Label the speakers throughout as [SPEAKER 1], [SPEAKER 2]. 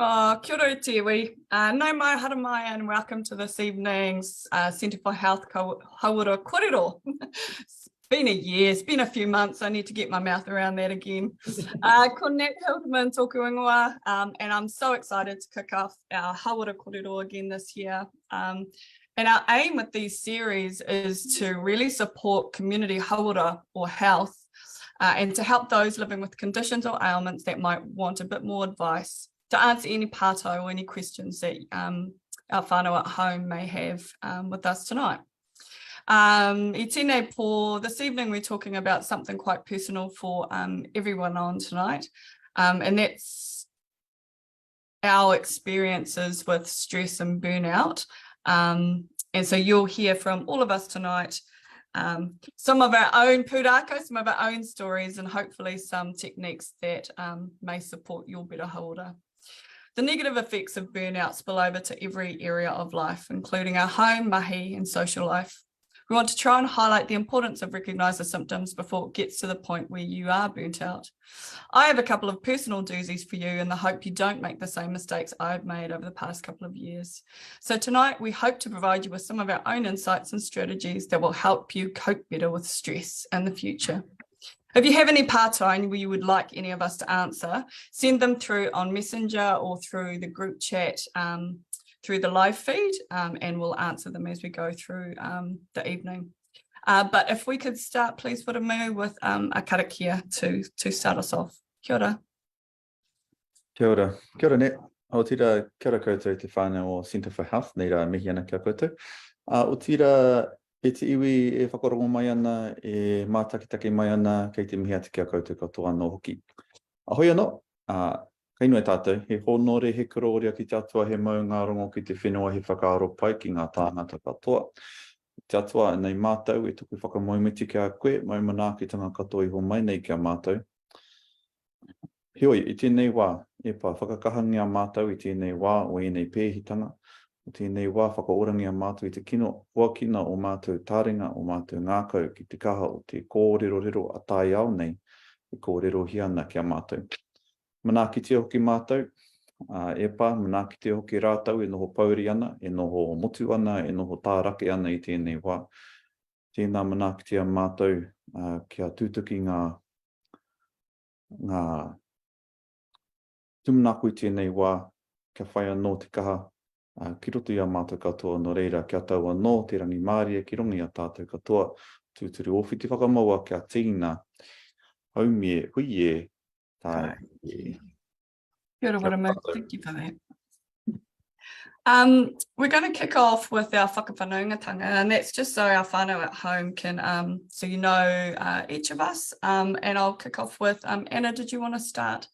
[SPEAKER 1] Kia ora te iwi. Nau mai hara mai and welcome to this evening's Centre for Health Hauora Kōrero. It's been a year, it's been a few months, I need to get my mouth around that again. Ko Nat Hildeman tōku ingoa, and I'm so excited to kick off our Hauora Kōrero again this year. And our aim with these series is to really support community hauora or health and to help those living with conditions or ailments that might want a bit more advice, to answer any pātau or any questions that our whānau at home may have with us tonight. I tēnei pō, this evening we're talking about something quite personal for everyone on tonight, and that's our experiences with stress and burnout. And so you'll hear from all of us tonight some of our own pūrākau, some of our own stories, and hopefully some techniques that may support your better hauora. The negative effects of burnout spill over to every area of life, including our home, mahi, and social life. We want to try and highlight the importance of recognise the symptoms before it gets to the point where you are burnt out. I have a couple of personal doozies for you in the hope you don't make the same mistakes I've made over the past couple of years. So tonight we hope to provide you with some of our own insights and strategies that will help you cope better with stress in the future. If you have any pātau you would like any of us to answer, send them through on Messenger or through the group chat through the live feed, and we'll answer them as we go through the evening. But if we could start, please, Wharamu, with a karakia to start us off. Kia ora.
[SPEAKER 2] Kia ora. Kia ora, Net. O tira kia ora koutou te whānau o Centre for Health, nei rā mihi ana kia koutou. O tira e te iwi e whakarongo mai ana, e mātakitaki mai ana, kei te mihi ati kia koutou katoa anō hoki. Ahoi anō, kei noi tātou, he honore, he kororia ki te atua, he maunga rongo ki te whenua, he whakaaro pai ki ngā tāngata katoa. Te atua nei mātou, e tuku whakamoimiti kia koe, maumana ki tanga katoa iho mai nei kia mātou. Heoi, i tēnei wā, e pā whakakahangia mātou i tēnei wā o enei pēhitanga, o tēnei wā whakaorangia mātou i te kino huakina o mātou tāringa, o mātou ngākau ki te kaha o te kōrero a tai au nei, e kōrero hiana kia mātou. Manaaki hoki mātou, e pā, manaaki hoki rātau, e noho pauri ana, e noho motu ana, e noho tārake ana i tēnei wā. Tēnā manaaki mātou, kia tūtuki ngā tumanako i tēnei wā, kia whai anō te kaha, ki roto i a mātou katoa no reira, kia tau anō te rangi mārie, ki rongi a tātou katoa, tūturu ofi te whakamaua kia tīna, haumie, huie, tai.
[SPEAKER 1] Kia ora, Wharamu. Thank you for that. We're going to kick off with our whakawhanaungatanga, and that's just so our whānau at home can, so you know each of us. And I'll kick off with, Anna, did you want to start,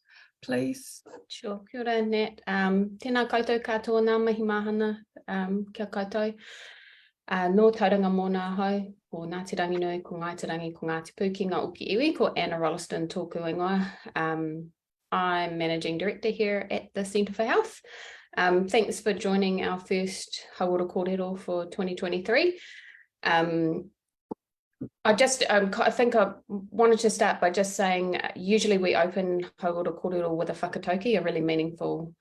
[SPEAKER 1] please?
[SPEAKER 3] Sure, kia ora, Nat. Tēnā koutou katoa nā mihi mahana, kia koutou. Nō tauranga mōna hau, ko Ngāti Ranginui, ko Ngāti Rangi, ko Ngāti Pū ki ngā uki iwi, ko Anna Rolliston tōku ingoa. I'm Managing Director here at the Centre for Health. Thanks for joining our first Hauora Kōrero for 2023. I think I wanted to start by just saying, usually we open Hauora Kōrero with a whakatauki, a really meaningful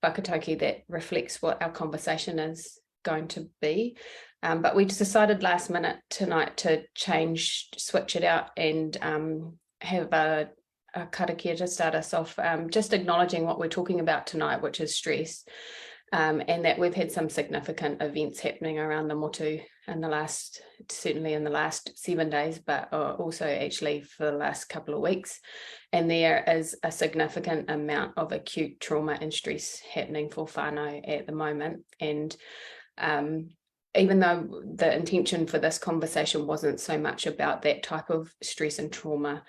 [SPEAKER 3] whakatauki that reflects what our conversation is going to be. But we just decided last minute tonight to switch it out and have a karakia to start us off, just acknowledging what we're talking about tonight, which is stress, and that we've had some significant events happening around the motu certainly in the last 7 days, but also actually for the last couple of weeks. And there is a significant amount of acute trauma and stress happening for whānau at the moment. And even though the intention for this conversation wasn't so much about that type of stress and trauma,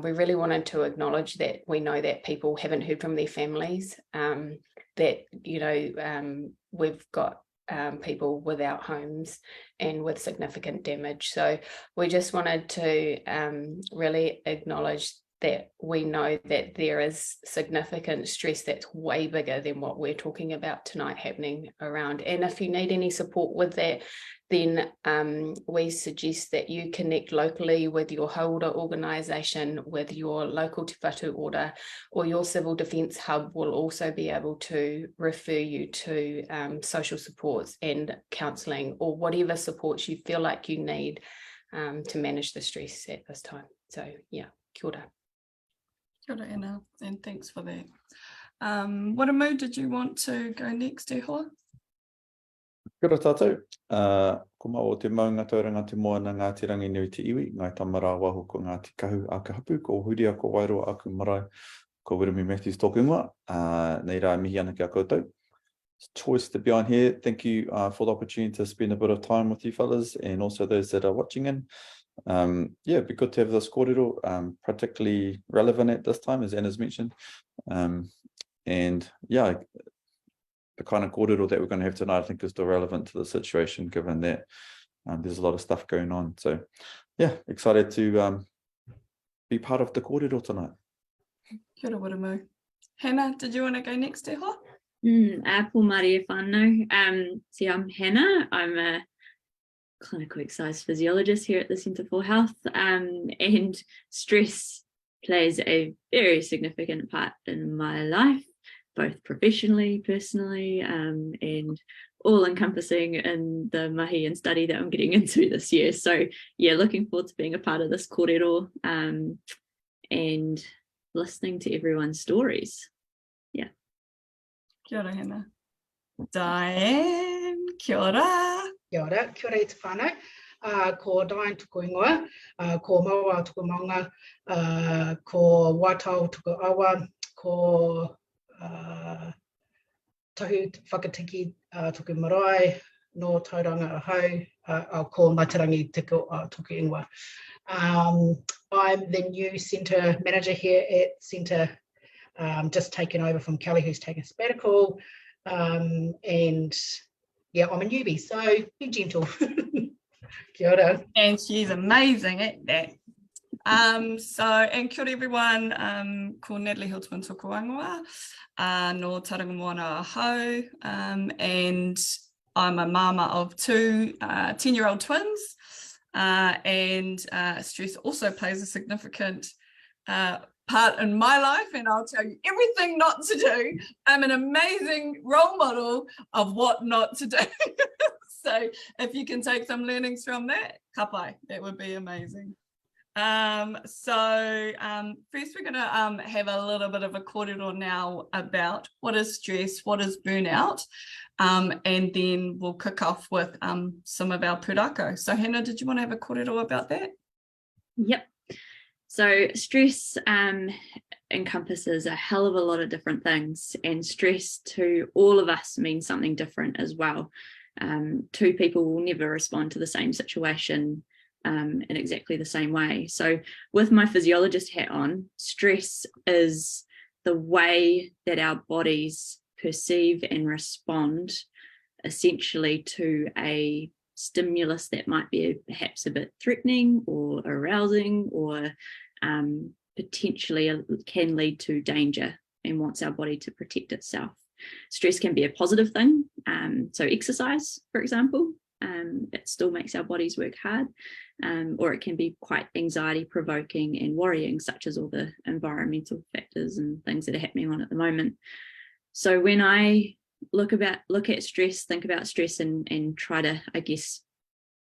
[SPEAKER 3] we really wanted to acknowledge that we know that people haven't heard from their families, that, you know, we've got people without homes and with significant damage. So we just wanted to really acknowledge that we know that there is significant stress that's way bigger than what we're talking about tonight happening around. And if you need any support with that, then we suggest that you connect locally with your hauora organisation, with your local te whatu order, or your civil defence hub will also be able to refer you to social supports and counselling, or whatever supports you feel like you need to manage the stress at this time. So yeah, kia ora.
[SPEAKER 1] Kia ora, Anna, and thanks for that. Waramu, did you want to go next, e hoa?
[SPEAKER 2] Kia ora tātou. Ko mau o te maunga tauranga te moana ngā te rangi nui te iwi, ngai tamara waho ko ngā te kahu a ka hapu, ko huria ko wairoa aku marae, ko Wirumi Matthews tōku ingoa, nei rā mihi ana kia koutou. Choice to be on here. Thank you for the opportunity to spend a bit of time with you fellas and also those that are watching in. Yeah, it'd be good to have this kōrero, particularly relevant at this time, as Anna's mentioned. And yeah, the kind of kōrero that we're going to have tonight, I think, is still relevant to the situation, given that there's a lot of stuff going on. So yeah, excited to be part of the kōrero tonight.
[SPEAKER 1] Kia ora, Waramu. Hannah, did you want to go next, e hoa?
[SPEAKER 4] Ko Maria whānau. See, I'm Hannah. I'm a clinical exercise physiologist here at the Centre for Health, and stress plays a very significant part in my life, both professionally, personally, and all encompassing in the mahi and study that I'm getting into this year. So yeah, looking forward to being a part of this kōrero and listening to everyone's stories. Yeah.
[SPEAKER 1] Kia ora, Hannah. Diane, kia ora.
[SPEAKER 5] Kia ora i te whānau. Ko Diane tuku ingoa, ko Maua tuku maunga, ko Waitau tuku awa, ko Tahu whakatiki tuku marae, no tauranga ahau, ko Maitarangi tuku ingoa. I'm the new centre manager here at Centre, just taken over from Kelly, who's taken a sabbatical. And yeah, I'm a newbie, so be gentle. Kia ora.
[SPEAKER 1] And she's amazing at that. And kia ora everyone, ko Natalie Hiltman tōku angoa, no Tauranga Moana ahau, and I'm a mama of two 10-year-old twins, and stress also plays a significant part in my life, and I'll tell you everything not to do. I'm an amazing role model of what not to do. So if you can take some learnings from that, kapai, that would be amazing. First we're going to have a little bit of a kōrero now about what is stress, what is burnout, and then we'll kick off with some of our pūrākau. So Hannah, did you want to have a kōrero about that?
[SPEAKER 4] Yep. So stress encompasses a hell of a lot of different things, and stress to all of us means something different as well. Two people will never respond to the same situation in exactly the same way. So with my physiologist hat on, stress is the way that our bodies perceive and respond essentially to a stimulus that might be perhaps a bit threatening or arousing, or potentially can lead to danger, and wants our body to protect itself. Stress can be a positive thing, so exercise, for example, it still makes our bodies work hard, or it can be quite anxiety provoking and worrying, such as all the environmental factors and things that are happening on at the moment. So when I look at stress, think about stress, and try to, I guess,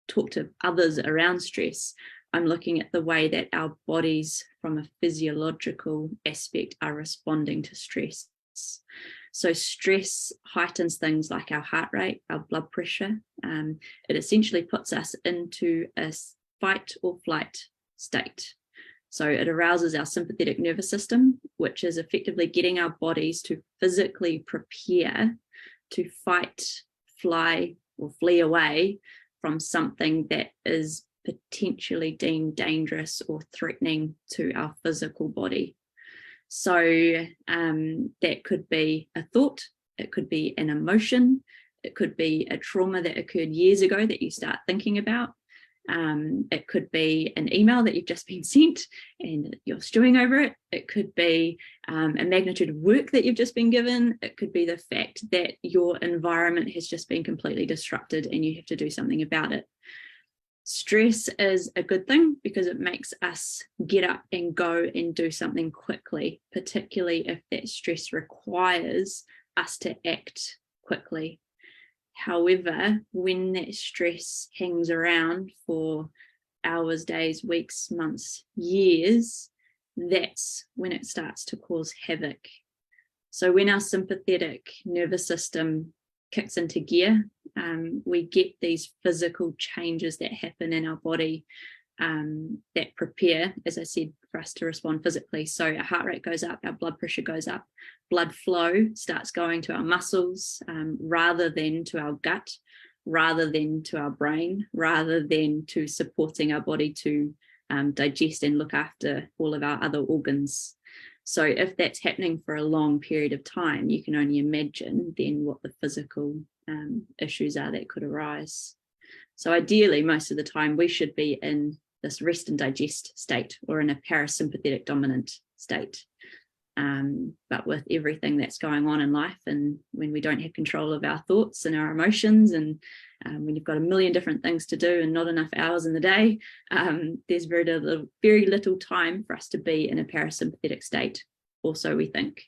[SPEAKER 4] talk to others around stress, I'm looking at the way that our bodies from a physiological aspect are responding to stress. So stress heightens things like our heart rate, our blood pressure. It essentially puts us into a fight or flight state. So it arouses our sympathetic nervous system, which is effectively getting our bodies to physically prepare to fight, fly, or flee away from something that is potentially deemed dangerous or threatening to our physical body. So that could be a thought, it could be an emotion, it could be a trauma that occurred years ago that you start thinking about. It could be an email that you've just been sent and you're stewing over it. It could be a magnitude of work that you've just been given. It could be the fact that your environment has just been completely disrupted and you have to do something about it. Stress is a good thing because it makes us get up and go and do something quickly, particularly if that stress requires us to act quickly. However, when that stress hangs around for hours, days, weeks, months, years, that's when it starts to cause havoc. So when our sympathetic nervous system kicks into gear, we get these physical changes that happen in our body that prepare, as I said, for us to respond physically. So our heart rate goes up, our blood pressure goes up, blood flow starts going to our muscles rather than to our gut, rather than to our brain, rather than to supporting our body to digest and look after all of our other organs. So if that's happening for a long period of time, you can only imagine then what the physical issues are that could arise. So ideally, most of the time, we should be in this rest and digest state or in a parasympathetic dominant state. But with everything that's going on in life, and when we don't have control of our thoughts and our emotions, and when you've got a million different things to do and not enough hours in the day, there's very little time for us to be in a parasympathetic state, also we think.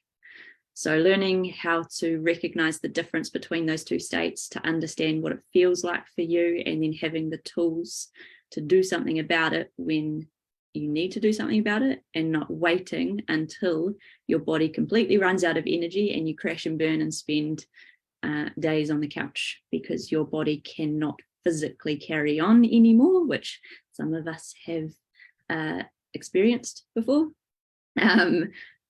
[SPEAKER 4] So learning how to recognize the difference between those two states, to understand what it feels like for you, and then having the tools to do something about it when you need to do something about it, and not waiting until your body completely runs out of energy and you crash and burn and spend days on the couch because your body cannot physically carry on anymore, which some of us have experienced before.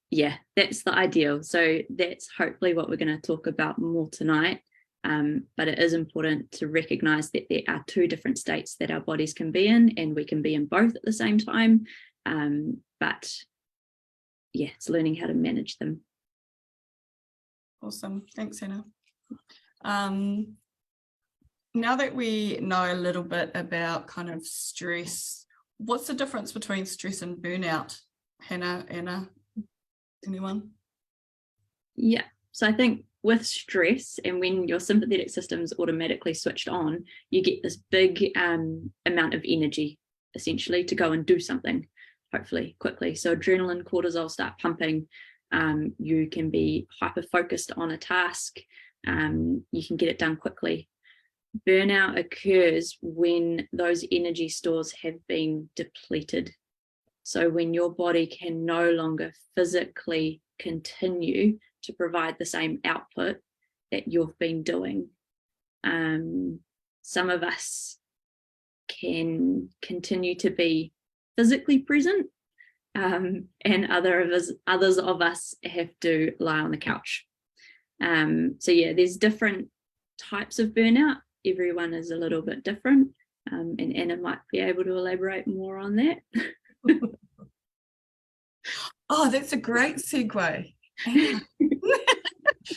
[SPEAKER 4] Yeah, that's the ideal. So that's hopefully what we're going to talk about more tonight. But it is important to recognize that there are two different states that our bodies can be in, and we can be in both at the same time. But yeah, it's learning how to manage them.
[SPEAKER 1] Awesome. Thanks, Hannah. Now that we know a little bit about kind of stress, what's the difference between stress and burnout? Hannah, Anna, anyone?
[SPEAKER 4] Yeah, so I think with stress, and when your sympathetic system's automatically switched on, you get this big amount of energy, essentially, to go and do something, hopefully, quickly. So adrenaline, cortisol start pumping. You can be hyper-focused on a task. You can get it done quickly. Burnout occurs when those energy stores have been depleted. So when your body can no longer physically continue to provide the same output that you've been doing. Some of us can continue to be physically present, and others of us have to lie on the couch. So yeah, there's different types of burnout. Everyone is a little bit different, and Anna might be able to elaborate more on that.
[SPEAKER 1] Oh, that's a great segue.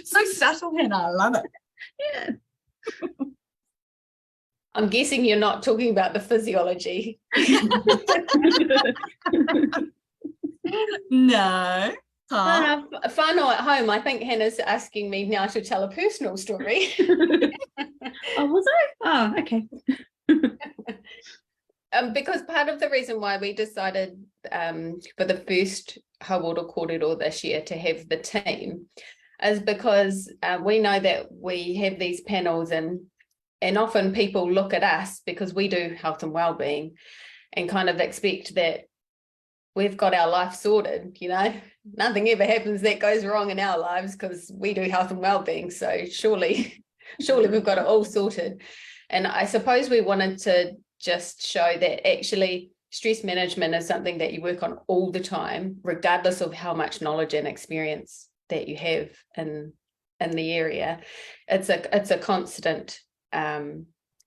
[SPEAKER 1] So subtle, Hannah. I love it.
[SPEAKER 4] Yeah.
[SPEAKER 3] I'm guessing you're not talking about the physiology.
[SPEAKER 1] No. Huh?
[SPEAKER 3] Whānau at home, I think Hannah's asking me now to tell a personal story.
[SPEAKER 4] Oh, was I? Oh, okay.
[SPEAKER 3] Because part of the reason why we decided for the first Hauora Kōrero this year to have the team is because we know that we have these panels, and often people look at us because we do health and wellbeing and kind of expect that we've got our life sorted, you know, nothing ever happens that goes wrong in our lives because we do health and wellbeing. So surely we've got it all sorted. And I suppose we wanted to just show that actually stress management is something that you work on all the time, regardless of how much knowledge and experience that you have in the area. It's a constant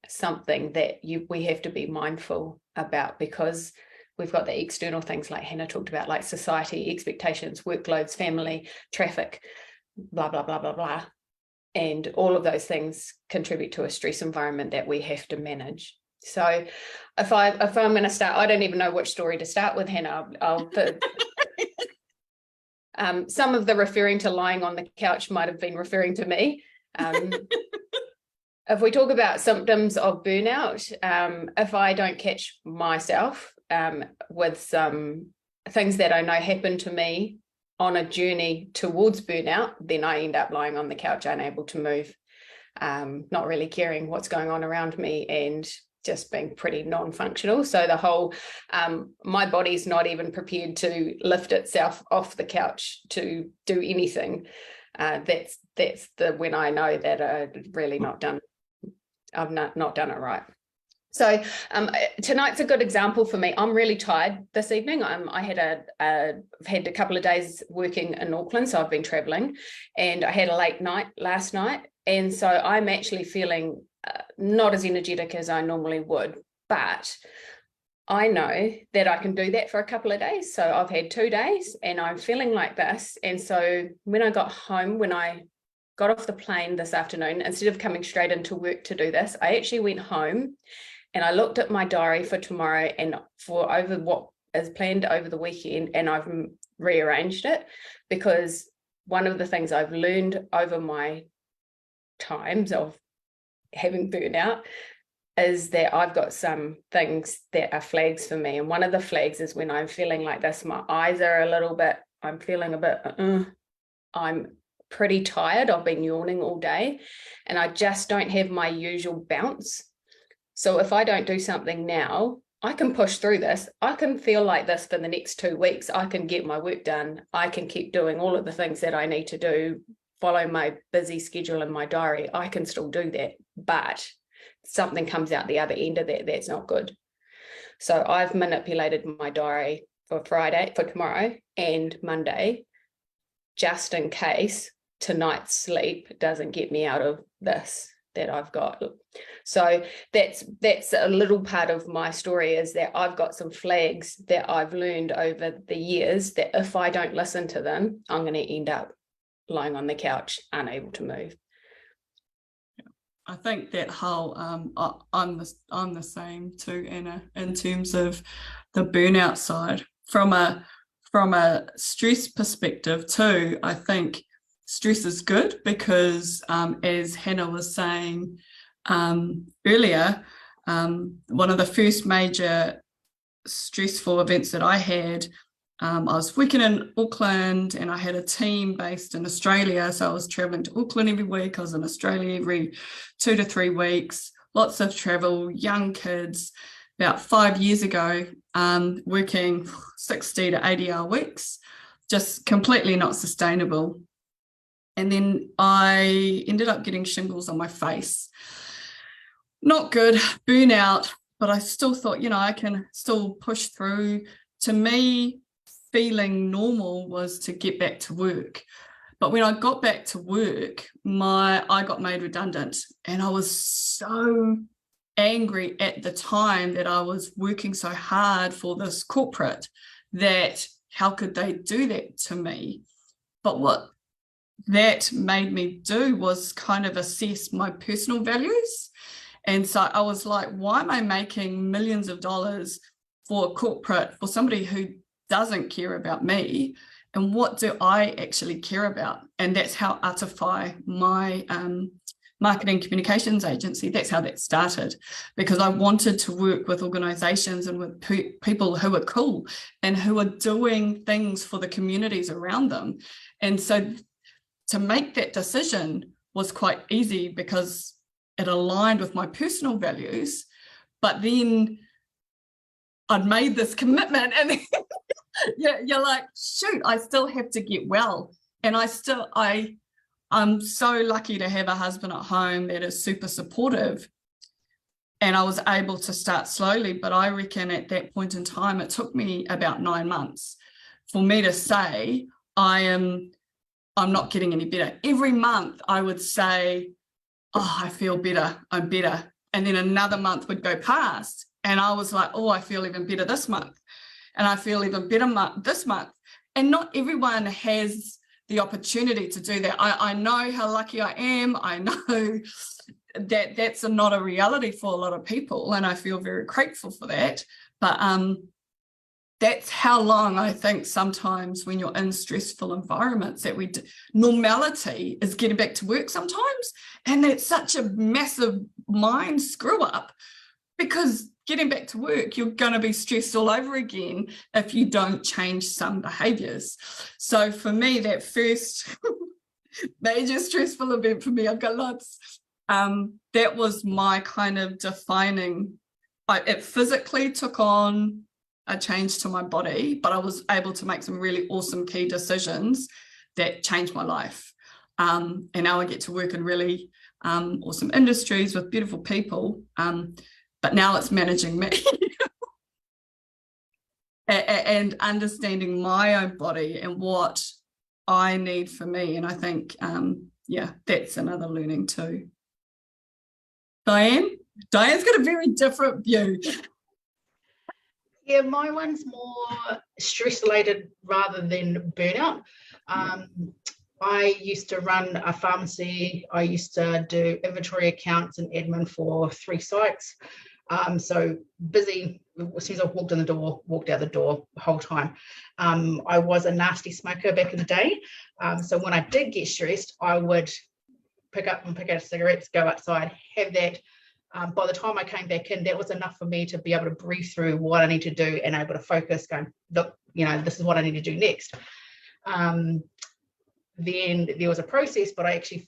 [SPEAKER 3] something that we have to be mindful about, because we've got the external things like Hannah talked about, like society, expectations, workloads, family, traffic, blah, blah, blah, blah, blah. And all of those things contribute to a stress environment that we have to manage. So if I'm going to start, I don't even know which story to start with, Hannah. Some of the referring to lying on the couch might have been referring to me. If we talk about symptoms of burnout, if I don't catch myself with some things that I know happen to me on a journey towards burnout, then I end up lying on the couch, unable to move, not really caring what's going on around me, and just being pretty non-functional. So the whole, my body's not even prepared to lift itself off the couch to do anything. That's when I know that I've really not done. I've not done it right. So tonight's a good example for me. I'm really tired this evening. I've had a couple of days working in Auckland, so I've been traveling, and I had a late night last night, and so I'm actually feeling not as energetic as I normally would, but I know that I can do that for a couple of days. So I've had 2 days and I'm feeling like this. And so when I got home, when I got off the plane this afternoon, instead of coming straight into work to do this, I actually went home and I looked at my diary for tomorrow and for over what is planned over the weekend, and I've rearranged it, because one of the things I've learned over my times of having burnout is that I've got some things that are flags for me. And one of the flags is when I'm feeling like this, my eyes are a little bit, I'm feeling a bit, I'm pretty tired. I've been yawning all day and I just don't have my usual bounce. So if I don't do something now, I can push through this. I can feel like this for the next 2 weeks. I can get my work done. I can keep doing all of the things that I need to do, follow my busy schedule in my diary. I can still do that, but something comes out the other end of that that's not good. So I've manipulated my diary for tomorrow and Monday, just in case tonight's sleep doesn't get me out of this that I've got. So that's a little part of my story, is that I've got some flags that I've learned over the years that if I don't listen to them, I'm going to end up lying on the couch, unable to move.
[SPEAKER 1] I think that whole I'm the same too, Anna, in terms of the burnout side. From a stress perspective too, I think stress is good because as Hannah was saying earlier, one of the first major stressful events that I had, I was working in Auckland and I had a team based in Australia. So I was traveling to Auckland every week. I was in Australia every 2 to 3 weeks, lots of travel, young kids. About 5 years ago, working 60 to 80-hour weeks, just completely not sustainable. And then I ended up getting shingles on my face. Not good, burnout, but I still thought, I can still push through. To me, feeling normal was to get back to work. But when I got back to work, I got made redundant, and I was so angry at the time that I was working so hard for this corporate, that how could they do that to me? But what that made me do was kind of assess my personal values. And so I was like, why am I making millions of dollars for a corporate, for somebody who doesn't care about me, and what do I actually care about? And that's how Atify, my marketing communications agency, that's how that started, because I wanted to work with organizations and with people who are cool and who are doing things for the communities around them. And so to make that decision was quite easy because it aligned with my personal values. But then I'd made this commitment and you're like, shoot, I still have to get well. And I'm so lucky to have a husband at home that is super supportive. And I was able to start slowly, but I reckon at that point in time, it took me about 9 months for me to say, I'm not getting any better. Every month I would say, oh, I feel better, I'm better. And then another month would go past and I was like, oh, I feel even better this month. And I feel even better this month. And not everyone has the opportunity to do that. I know how lucky I am. I know that's not a reality for a lot of people, and I feel very grateful for that. But that's how long I think sometimes when you're in stressful environments that normality is getting back to work sometimes, and that's such a massive mind screw up, because getting back to work, you're going to be stressed all over again if you don't change some behaviors. So for me, that first major stressful event for me, I've got lots, that was my kind of defining. It physically took on a change to my body, but I was able to make some really awesome key decisions that changed my life. And now I get to work in really awesome industries with beautiful people. But now it's managing me and understanding my own body and what I need for me. And I think, yeah, that's another learning too. Diane's got a very different view.
[SPEAKER 5] Yeah, my one's more stress related rather than burnout. I used to run a pharmacy. I used to do inventory accounts and admin for 3 sites. So busy as soon as I walked in the door, walked out the door the whole time. I was a nasty smoker back in the day. So when I did get stressed, I would pick out cigarettes, go outside, have that. By the time I came back in, that was enough for me to be able to breathe through what I need to do and able to focus, going, look, this is what I need to do next. Then there was a process, but I actually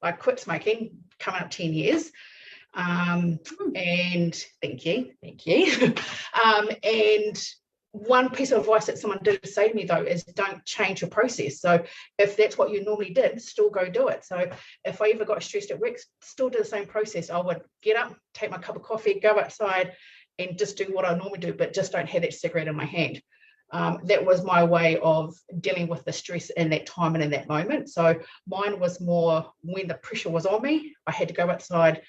[SPEAKER 5] I quit smoking, coming up 10 years. And thank you. And one piece of advice that someone did say to me though is don't change your process. So if that's what you normally did, still go do it. So if I ever got stressed at work, still do the same process. I would get up, take my cup of coffee, go outside and just do what I normally do, but just don't have that cigarette in my hand. That was my way of dealing with the stress in that time and in that moment. So mine was more when the pressure was on me, I had to go outside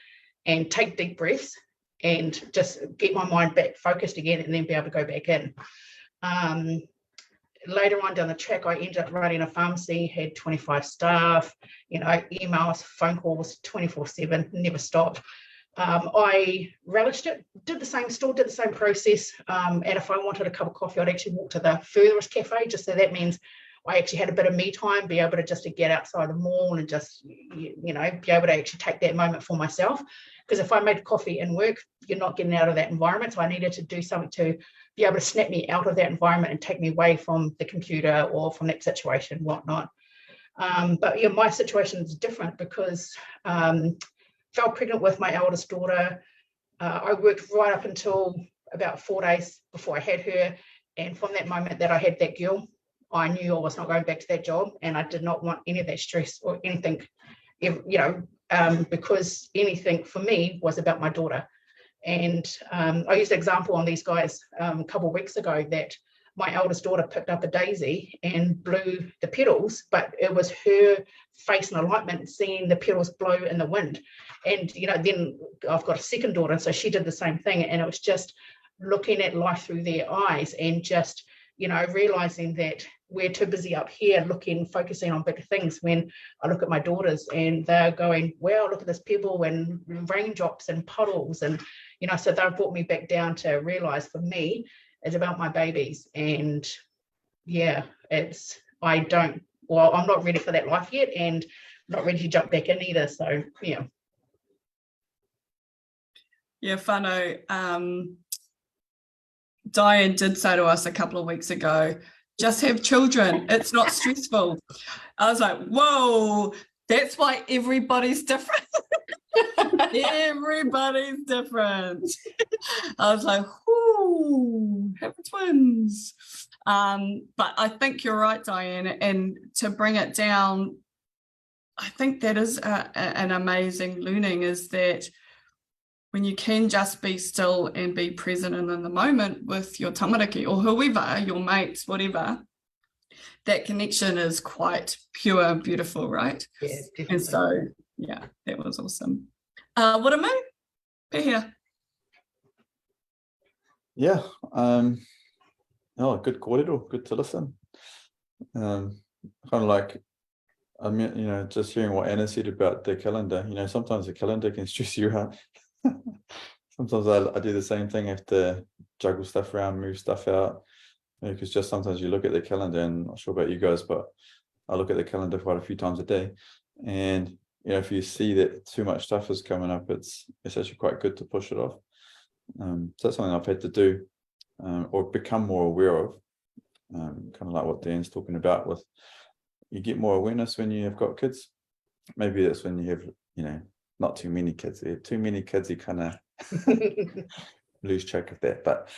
[SPEAKER 5] and take deep breaths and just get my mind back focused again and then be able to go back in. Later on down the track, I ended up running a pharmacy, had 25 staff, emails, phone calls, 24/7, never stopped. I relished it, did the same process. And if I wanted a cup of coffee, I'd actually walk to the furthest cafe, just so that means I actually had a bit of me time, be able to get outside the mall and just, be able to actually take that moment for myself. Because if I made coffee in work, you're not getting out of that environment. So I needed to do something to be able to snap me out of that environment and take me away from the computer or from that situation, whatnot. But yeah, my situation is different because fell pregnant with my eldest daughter. I worked right up until about 4 days before I had her. And from that moment that I had that girl, I knew I was not going back to that job, and I did not want any of that stress or anything, because anything for me was about my daughter. And I used an example on these guys a couple of weeks ago that my eldest daughter picked up a daisy and blew the petals, but it was her face and alignment seeing the petals blow in the wind. And, then I've got a second daughter, so she did the same thing. And it was just looking at life through their eyes and just, realizing that we're too busy up here focusing on bigger things, when I look at my daughters and they're going, wow, look at this pebble and raindrops and puddles. And, so they've brought me back down to realize for me, it's about my babies. And yeah, I'm not ready for that life yet, and not ready to jump back in either. So yeah.
[SPEAKER 1] Yeah, whānau. Diane did say to us a couple of weeks ago, just have children, it's not stressful. I was like, whoa, that's why everybody's different. Everybody's different. I was like, whoo, have twins. But I think you're right, Diane, and to bring it down, I think that is an amazing learning, is that when you can just be still and be present and in the moment with your tamariki or whoever, your mates, whatever, that connection is quite pure and beautiful, right?
[SPEAKER 5] Yeah, definitely.
[SPEAKER 1] And so, yeah, that was awesome. What am I? Be here.
[SPEAKER 2] Yeah. Good kōrero, good to listen. Kind of like I mean, you know, just hearing what Anna said about the calendar, you know, sometimes the calendar can stress you out. Sometimes I do the same thing, have to juggle stuff around, move stuff out. Because just sometimes you look at the calendar, and I'm not sure about you guys, but I look at the calendar quite a few times a day. And, you know, if you see that too much stuff is coming up, it's actually quite good to push it off. So that's something I've had to do, or become more aware of, kind of like what Dan's talking about with, you get more awareness when you have got kids. Maybe that's when you have, you know, not too many kids. Too many kids, you kind of lose track of that. But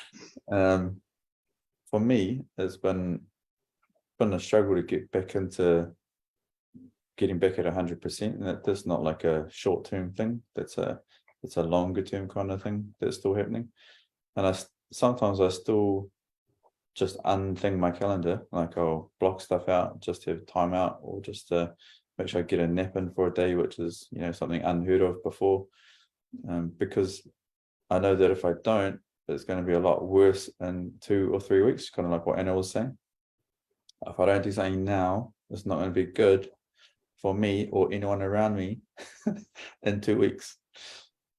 [SPEAKER 2] for me, it's been a struggle to get back into getting back at 100%, and that's not like a short-term thing. It's a longer-term kind of thing that's still happening. And sometimes I still just unthing my calendar, like I'll block stuff out, just have time out, or just to make sure I get a nap in for a day, which is, you know, something unheard of before, because I know that if I don't, it's going to be a lot worse in 2 or 3 weeks, kind of like what Anna was saying. If I don't do something now, it's not going to be good for me or anyone around me in 2 weeks.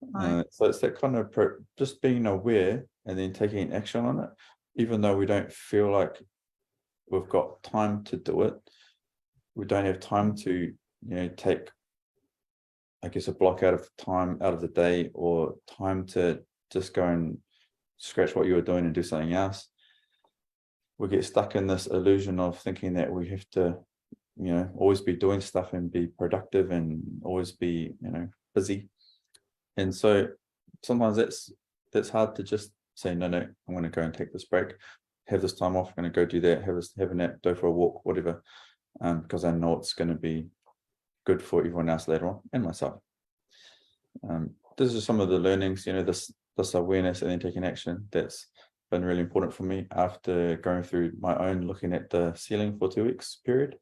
[SPEAKER 1] Right.
[SPEAKER 2] So it's that kind of just being aware and then taking action on it, even though we don't feel like we've got time to do it. We don't have time to, you know, take, I guess, a block out of time out of the day, or time to just go and scratch what you were doing and do something else. We get stuck in this illusion of thinking that we have to, you know, always be doing stuff and be productive and always be, you know, busy. And so sometimes that's hard to just say, no, I'm going to go and take this break, have this time off, I'm going to go do that, have a nap, go for a walk, whatever, because I know it's going to be good for everyone else later on, and myself. This is some of the learnings, you know, this awareness and then taking action. That's been really important for me after going through my own looking at the ceiling for 2 weeks period,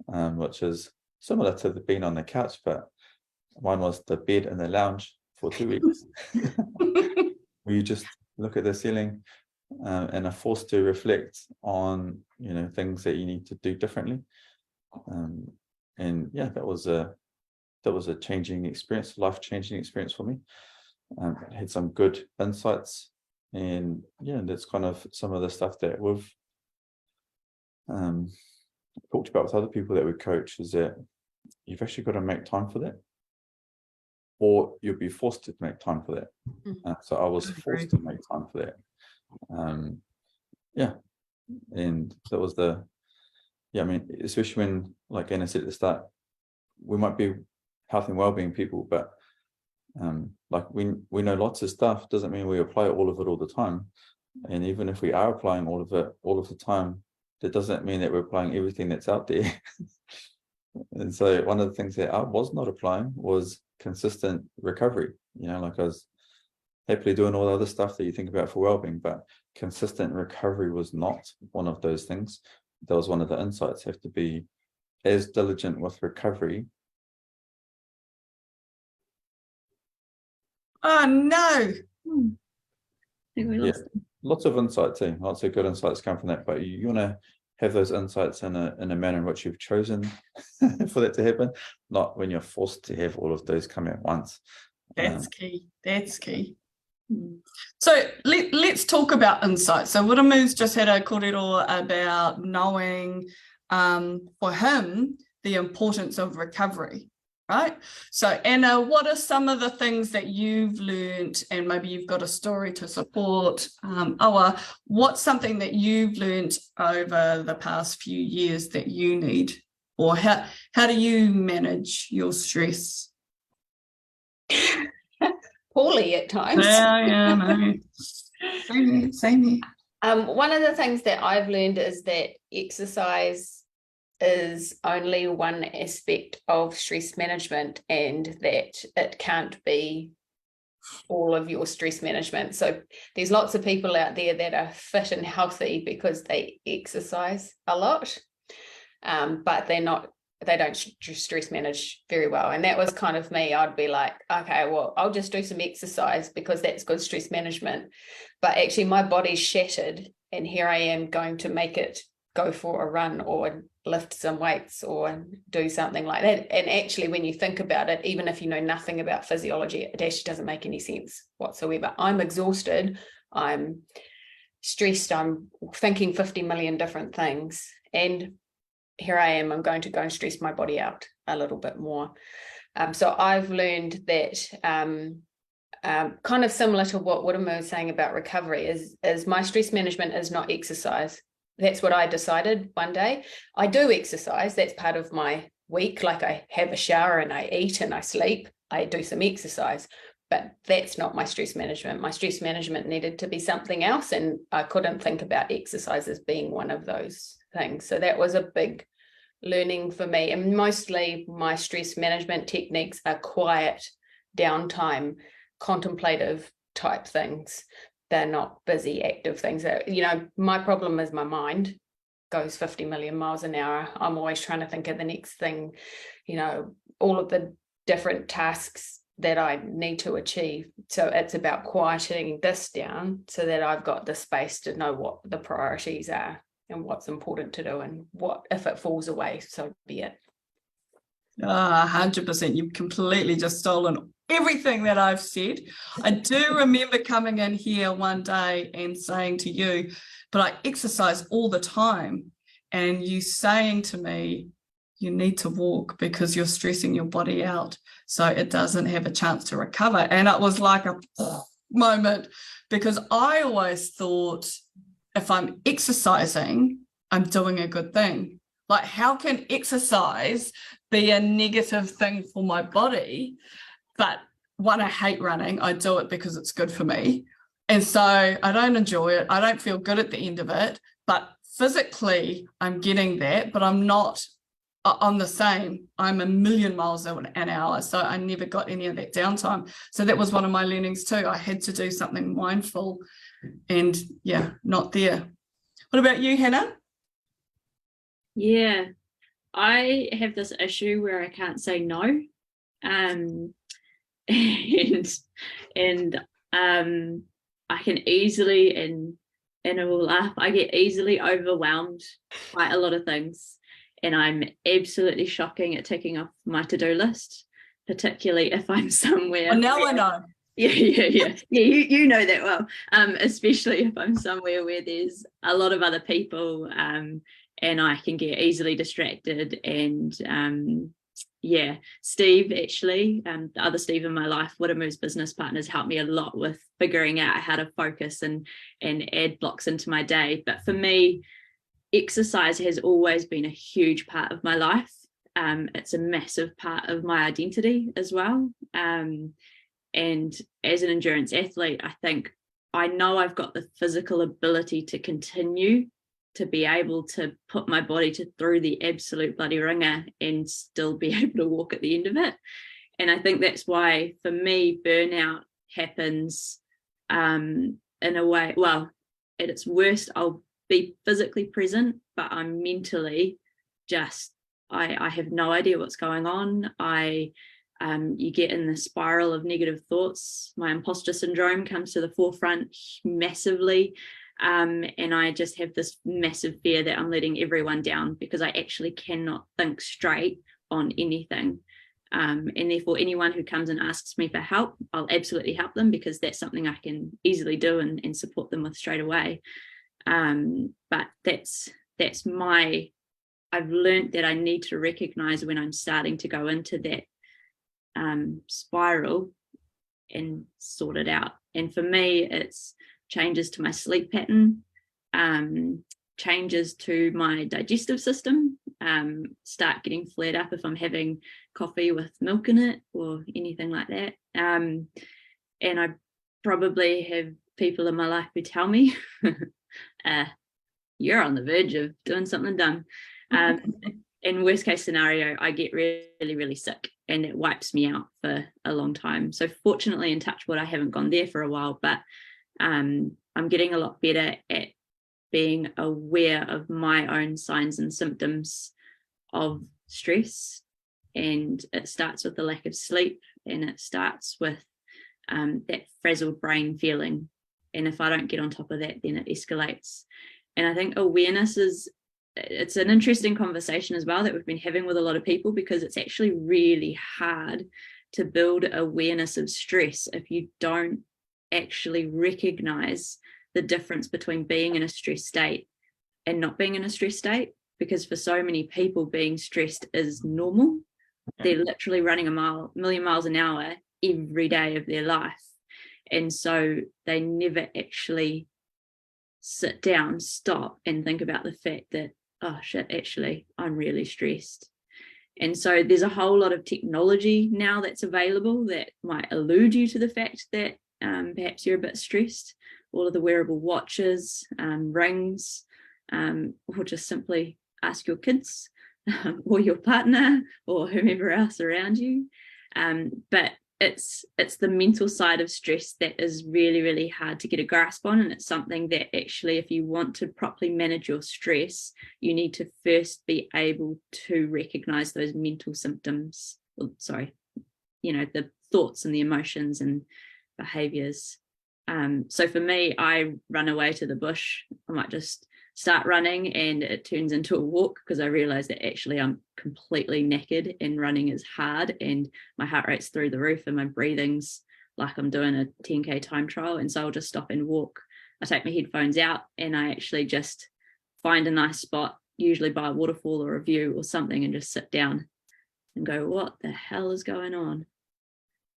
[SPEAKER 2] which is similar to being on the couch, but mine was the bed and the lounge for 2 weeks, where you just look at the ceiling and are forced to reflect on, you know, things that you need to do differently. And yeah, that was a changing experience, life-changing experience for me. It had some good insights, and yeah, that's kind of some of the stuff that we've talked about with other people that we coach, is that you've actually got to make time for that, or you'll be forced to make time for that. So I was forced to make time for that. Yeah, and that was I mean, especially when, like Anna said at the start, we might be health and well-being people, but like we know lots of stuff, doesn't mean we apply all of it all the time. And even if we are applying all of it all of the time, that doesn't mean that we're applying everything that's out there. And so one of the things that I was not applying was consistent recovery. You know, like I was happily doing all the other stuff that you think about for well-being, but consistent recovery was not one of those things. That was one of the insights. Have to be as diligent with recovery.
[SPEAKER 1] Oh no.
[SPEAKER 4] I think we lost them.
[SPEAKER 2] Lots of insights, lots of good insights come from that, but you want to have those insights in a manner in which you've chosen for that to happen, not when you're forced to have all of those come at once.
[SPEAKER 1] That's key. That's key. So let's talk about insights. So Wiramu's just had a kōrero about knowing for him the importance of recovery, right? So Anna, what are some of the things that you've learned, and maybe you've got a story to support? Awa, what's something that you've learned over the past few years that you need, or how do you manage your stress?
[SPEAKER 3] Poorly at times.
[SPEAKER 1] Yeah, no. Same here.
[SPEAKER 3] One of the things that I've learned is that exercise is only one aspect of stress management, and that it can't be all of your stress management. So there's lots of people out there that are fit and healthy because they exercise a lot, but they don't stress manage very well. And that was kind of me. I'd be like, okay, well, I'll just do some exercise because that's good stress management. But actually my body's shattered, and here I am going to make it go for a run or lift some weights or do something like that. And actually, when you think about it, even if you know nothing about physiology, it actually doesn't make any sense whatsoever. I'm exhausted, I'm stressed, I'm thinking 50 million different things, and here I am, I'm going to go and stress my body out a little bit more. So I've learned that kind of similar to what Wirama was saying about recovery is my stress management is not exercise. That's what I decided one day. I do exercise, that's part of my week, like I have a shower and I eat and I sleep, I do some exercise, but that's not my stress management. My stress management needed to be something else, and I couldn't think about exercise as being one of those things. So that was a big learning for me, and mostly my stress management techniques are quiet, downtime, contemplative type things. They're not busy, active things. You know, my problem is my mind goes 50 million miles an hour. I'm always trying to think of the next thing, you know, all of the different tasks that I need to achieve. So it's about quieting this down so that I've got the space to know what the priorities are and what's important to do, and what if it falls away, so be it.
[SPEAKER 1] 100%. You've completely just stolen everything that I've said. I do remember coming in here one day and saying to you, but I exercise all the time, and you saying to me, you need to walk because you're stressing your body out so it doesn't have a chance to recover. And it was like a moment, because I always thought if I'm exercising, I'm doing a good thing. Like, how can exercise be a negative thing for my body? But one, I hate running. I do it because it's good for me. And so I don't enjoy it. I don't feel good at the end of it, but physically I'm getting that, but I'm not on the same. I'm a million miles an hour. So I never got any of that downtime. So that was one of my learnings too. I had to do something mindful, and yeah, not there. What about you, Hannah?
[SPEAKER 4] Yeah, I have this issue where I can't say no. And I can easily, and I will laugh, I get easily overwhelmed by a lot of things, and I'm absolutely shocking at ticking off my to-do list, particularly if I'm somewhere.
[SPEAKER 1] Well, now I know.
[SPEAKER 4] Yeah. You know that well, especially if I'm somewhere where there's a lot of other people, and I can get easily distracted. And yeah, Steve, actually, the other Steve in my life, Wirama's business partners, helped me a lot with figuring out how to focus and add blocks into my day. But for me, exercise has always been a huge part of my life. It's a massive part of my identity as well. And as an endurance athlete, I think I know I've got the physical ability to continue to be able to put my body through the absolute bloody ringer and still be able to walk at the end of it. And I think that's why, for me, burnout happens in a way, well, at its worst, I'll be physically present, but I'm mentally just, I have no idea what's going on. You get in the spiral of negative thoughts. My imposter syndrome comes to the forefront massively. And I just have this massive fear that I'm letting everyone down because I actually cannot think straight on anything. And therefore, anyone who comes and asks me for help, I'll absolutely help them because that's something I can easily do and support them with straight away. But that's my, I've learned that I need to recognize when I'm starting to go into that spiral and sort it out. And for me, it's changes to my sleep pattern, changes to my digestive system, start getting flared up if I'm having coffee with milk in it or anything like that. And I probably have people in my life who tell me, you're on the verge of doing something dumb. In worst case scenario, I get really, really sick and it wipes me out for a long time. So fortunately, in touch wood, I haven't gone there for a while, but I'm getting a lot better at being aware of my own signs and symptoms of stress. And it starts with the lack of sleep, and it starts with that frazzled brain feeling. And if I don't get on top of that, then it escalates. And I think awareness is it's an interesting conversation as well that we've been having with a lot of people, because it's actually really hard to build awareness of stress if you don't actually recognize the difference between being in a stress state and not being in a stress state. Because for so many people, being stressed is normal. They're literally running a million miles an hour every day of their life. And so they never actually sit down, stop and think about the fact that, oh shit, actually, I'm really stressed. And so there's a whole lot of technology now that's available that might allude you to the fact that perhaps you're a bit stressed. All of the wearable watches, rings, or just simply ask your kids or your partner or whomever else around you. But it's the mental side of stress that is really, really hard to get a grasp on. And it's something that actually, if you want to properly manage your stress, you need to first be able to recognize those mental symptoms, the thoughts and the emotions and behaviors. So for me, I run away to the bush. I might just start running and it turns into a walk, because I realize that actually I'm completely knackered and running is hard and my heart rate's through the roof and my breathing's like I'm doing a 10K time trial. And so I'll just stop and walk. I take my headphones out and I actually just find a nice spot, usually by a waterfall or a view or something, and just sit down and go, what the hell is going on?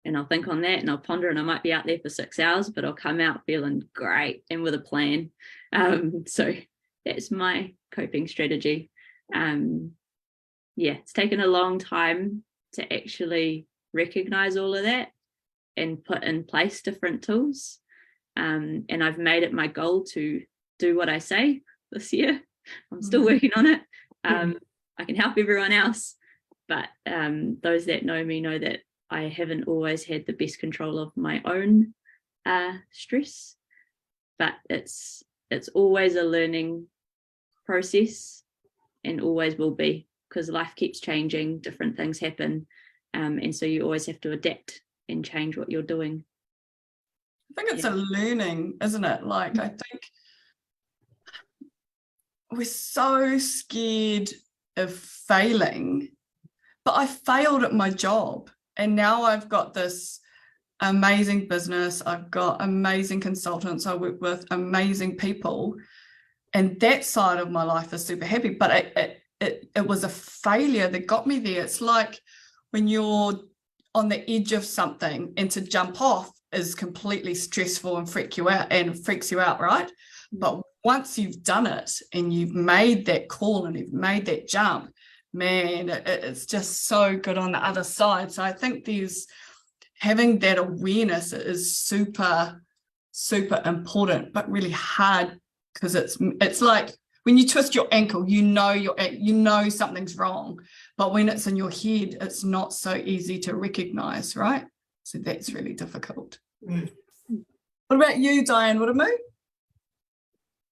[SPEAKER 4] And I'll think on that and I'll ponder, and I might be out there for 6 hours, but I'll come out feeling great and with a plan. So that's my coping strategy. It's taken a long time to actually recognize all of that and put in place different tools. And I've made it my goal to do what I say this year. I'm still working on it. I can help everyone else, but those that know me know that I haven't always had the best control of my own stress, but it's always a learning process and always will be, because life keeps changing, different things happen, and so you always have to adapt and change what you're doing.
[SPEAKER 1] I think it's a learning, isn't it? Like, I think we're so scared of failing, but I failed at my job and now I've got this amazing business. I've got amazing consultants. I work with amazing people, and that side of my life is super happy, but it was a failure that got me there. It's like when you're on the edge of something and to jump off is completely stressful and freaks you out, right? But once you've done it and you've made that call and you've made that jump, man, it's just so good on the other side. So I think having that awareness is super, super important, but really hard, because it's like when you twist your ankle, you know something's wrong, but when it's in your head, it's not so easy to recognize, right? So that's really difficult. What about you, Diane Wuramu?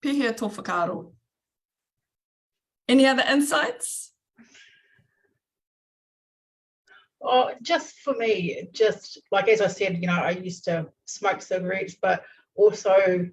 [SPEAKER 1] Pihia tō whakaaro. Any other insights?
[SPEAKER 5] Oh, just for me, just like, as I said, I used to smoke cigarettes, but also,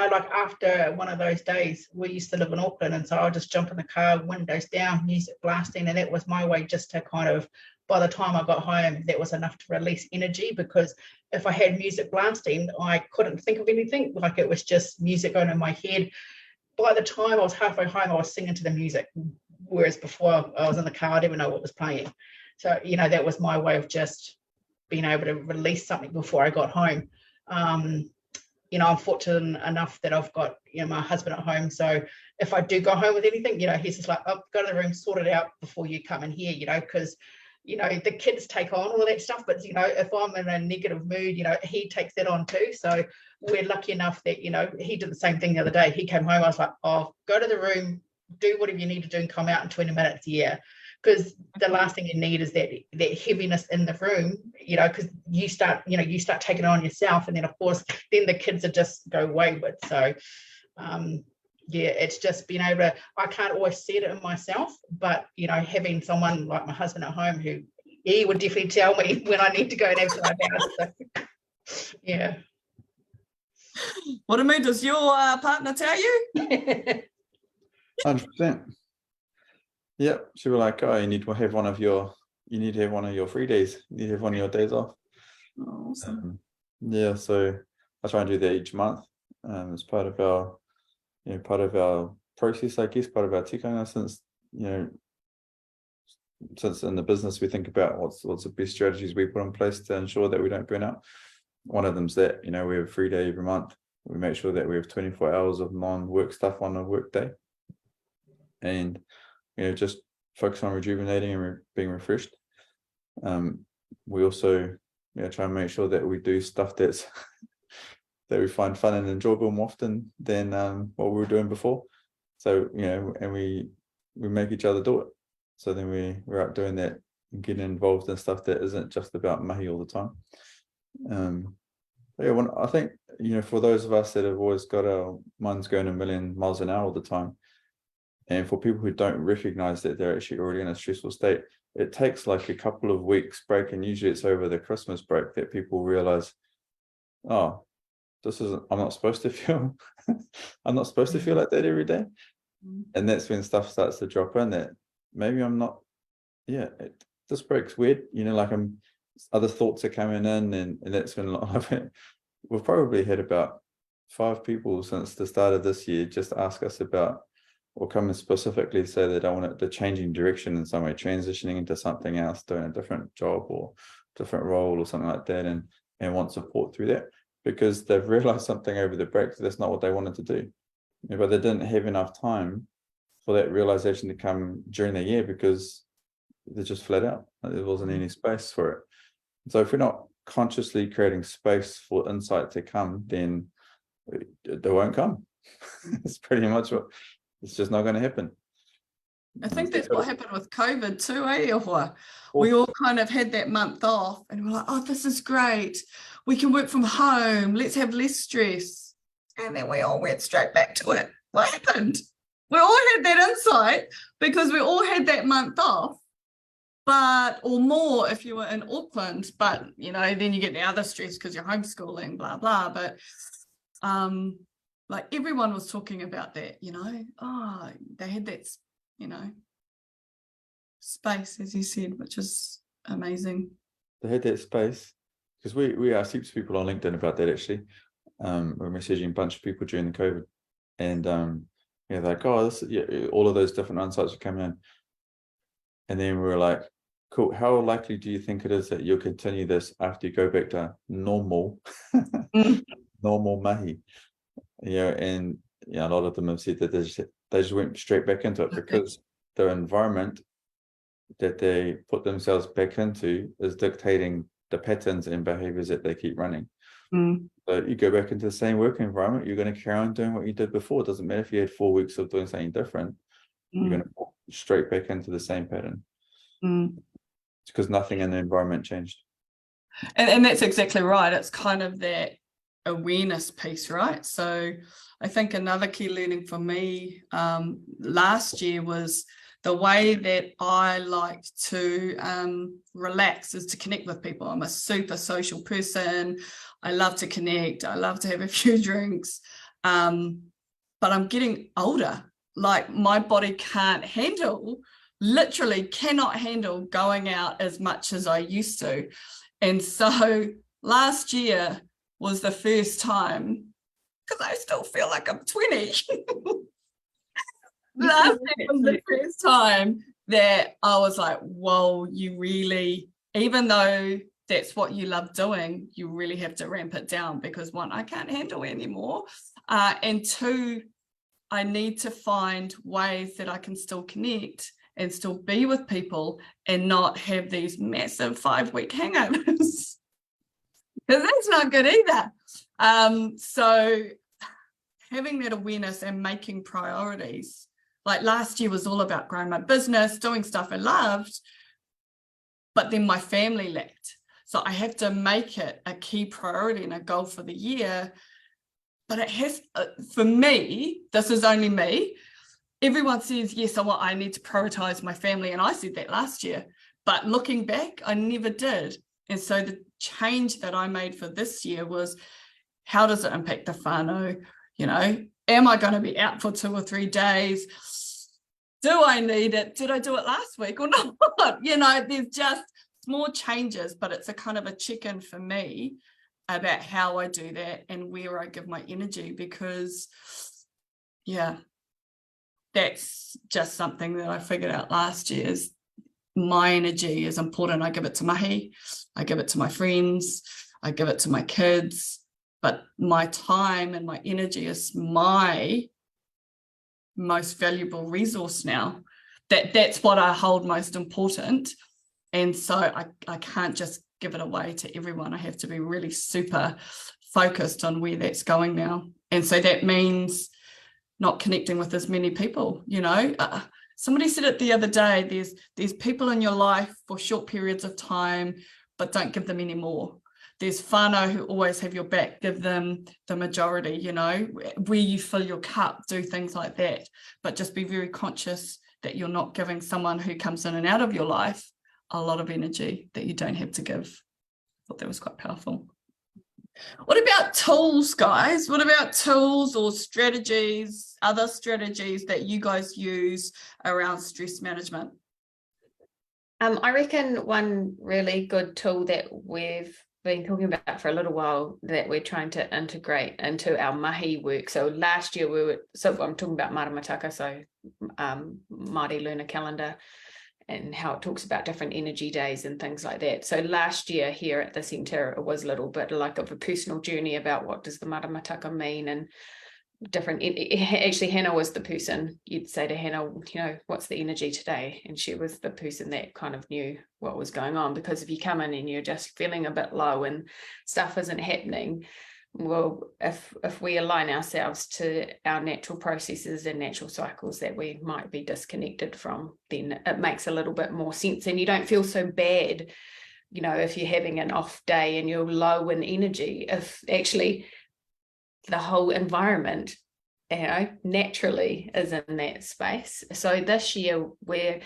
[SPEAKER 5] like after one of those days, we used to live in Auckland, and so I'll just jump in the car, windows down, music blasting, and that was my way just to kind of, by the time I got home, that was enough to release energy, because if I had music blasting, I couldn't think of anything. Like, it was just music going in my head. By the time I was halfway home, I was singing to the music, whereas before I was in the car, I didn't know what was playing. So, that was my way of just being able to release something before I got home. I'm fortunate enough that I've got, my husband at home. So if I do go home with anything, he's just like, oh, go to the room, sort it out before you come in here, because, the kids take on all that stuff. But, if I'm in a negative mood, he takes that on too. So we're lucky enough that, he did the same thing the other day. He came home, I was like, oh, go to the room, do whatever you need to do and come out in 20 minutes. Yeah. Because the last thing you need is that heaviness in the room, because you start taking it on yourself, and then of course then the kids are just go wayward. So it's just being able to, I can't always see it in myself, but having someone like my husband at home who he would definitely tell me when I need to go and have some hours. So, yeah.
[SPEAKER 1] What does your partner tell you?
[SPEAKER 2] 100%. Yep. She was like, oh, you need to have one of your free days. You need to have one of your days off.
[SPEAKER 1] Awesome.
[SPEAKER 2] Yeah, so I try and do that each month. As part of our, part of our process, I guess, part of our tikanga. Since in the business we think about what's the best strategies we put in place to ensure that we don't burn out. One of them's that we have a free day every month. We make sure that we have 24 hours of non-work stuff on a work day, and just focus on rejuvenating and being refreshed. We also try and make sure that we do stuff that's that we find fun and enjoyable more often than what we were doing before. So and we make each other do it. So then we're out doing that and getting involved in stuff that isn't just about mahi all the time. I think for those of us that have always got our minds going a million miles an hour all the time, and for people who don't recognize that they're actually already in a stressful state, it takes like a couple of weeks break, and usually it's over the Christmas break that people realize, oh, I'm not supposed to feel I'm not supposed to feel like that every day. And that's when stuff starts to drop in, that maybe I'm not, this break's weird, like other thoughts are coming in, and that's when we've probably had about 5 people since the start of this year just ask us about, or come and specifically say that I want the changing direction in some way, transitioning into something else, doing a different job or different role or something like that, and want support through that, because they've realized something over the break that's not what they wanted to do. But they didn't have enough time for that realization to come during the year because they're just flat out. There wasn't any space for it. So if we're not consciously creating space for insight to come, then they won't come. It's pretty much it's just not going to happen.
[SPEAKER 1] I think that's what happened with COVID too, Or we all kind of had that month off and we're like, oh, this is great. We can work from home. Let's have less stress. And then we all went straight back to it. What happened? We all had that insight because we all had that month off, or more if you were in Auckland, but then you get the other stress because you're homeschooling, blah, blah. But like everyone was talking about that, oh, they had that, space, as you said, which is amazing.
[SPEAKER 2] They had that space, because we asked heaps of people on LinkedIn about that actually. We're messaging a bunch of people during the COVID, and they're like, oh, all of those different insights are coming in, and then we were like, cool, how likely do you think it is that you'll continue this after you go back to normal normal mahi? And a lot of them have said that they just went straight back into it because the environment that they put themselves back into is dictating the patterns and behaviors that they keep running. So you go back into the same work environment, you're going to carry on doing what you did before. It doesn't matter if you had 4 weeks of doing something different. You're going to fall straight back into the same pattern. It's because nothing in the environment changed.
[SPEAKER 1] And that's exactly right. It's kind of that awareness piece, right? So I think another key learning for me last year was the way that I like to relax is to connect with people. I'm a super social person. I love to connect. I love to have a few drinks. But I'm getting older. Like my body literally cannot handle going out as much as I used to. And so last year was the first time, because I still feel like I'm 20. Last year was the first time that I was like, whoa, you really, even though that's what you love doing, you really have to ramp it down, because 1, I can't handle anymore. And 2, I need to find ways that I can still connect and still be with people and not have these massive 5-week hangovers. Because that's not good either. So having that awareness and making priorities, like last year was all about growing my business, doing stuff I loved, but then my family lacked. So I have to make it a key priority and a goal for the year. But it has, for me, this is only me. Everyone says, yes, I need to prioritize my family. And I said that last year, but looking back, I never did. And so the change that I made for this year was, how does it impact the whānau? Am I going to be out for 2 or 3 days? do I need it? Did I do it last week or not? You know, there's just small changes, but it's a kind of a check-in for me about how I do that and where I give my energy, because yeah, that's just something that I figured out last year is my energy is important. I give it to mahi, I give it to my friends, I give it to my kids, but my time and my energy is my most valuable resource now. That's what I hold most important. And so I can't just give it away to everyone. I have to be really super focused on where that's going now. And so that means not connecting with as many people, you know. Somebody said it the other day, there's people in your life for short periods of time, but don't give them any more. There's whānau who always have your back, give them the majority, you know, where you fill your cup, do things like that. But just be very conscious that you're not giving someone who comes in and out of your life a lot of energy that you don't have to give. I thought that was quite powerful. What about tools, guys? What about tools or strategies, other strategies that you guys use around stress management?
[SPEAKER 3] I reckon one really good tool that we've been talking about for a little while that we're trying to integrate into our mahi work. So last year I'm talking about maramataka, so Māori lunar calendar, and how it talks about different energy days and things like that. So last year here at the centre, it was a little bit like of a personal journey about what does the maramataka mean, and different. Actually, Hannah was the person, you'd say to Hannah, you know, what's the energy today? And she was the person that kind of knew what was going on, because if you come in and you're just feeling a bit low and stuff isn't happening, well, if we align ourselves to our natural processes and natural cycles that we might be disconnected from, then it makes a little bit more sense, and you don't feel so bad, you know, if you're having an off day and you're low in energy, if actually the whole environment, you know, naturally is in that space. So this year we're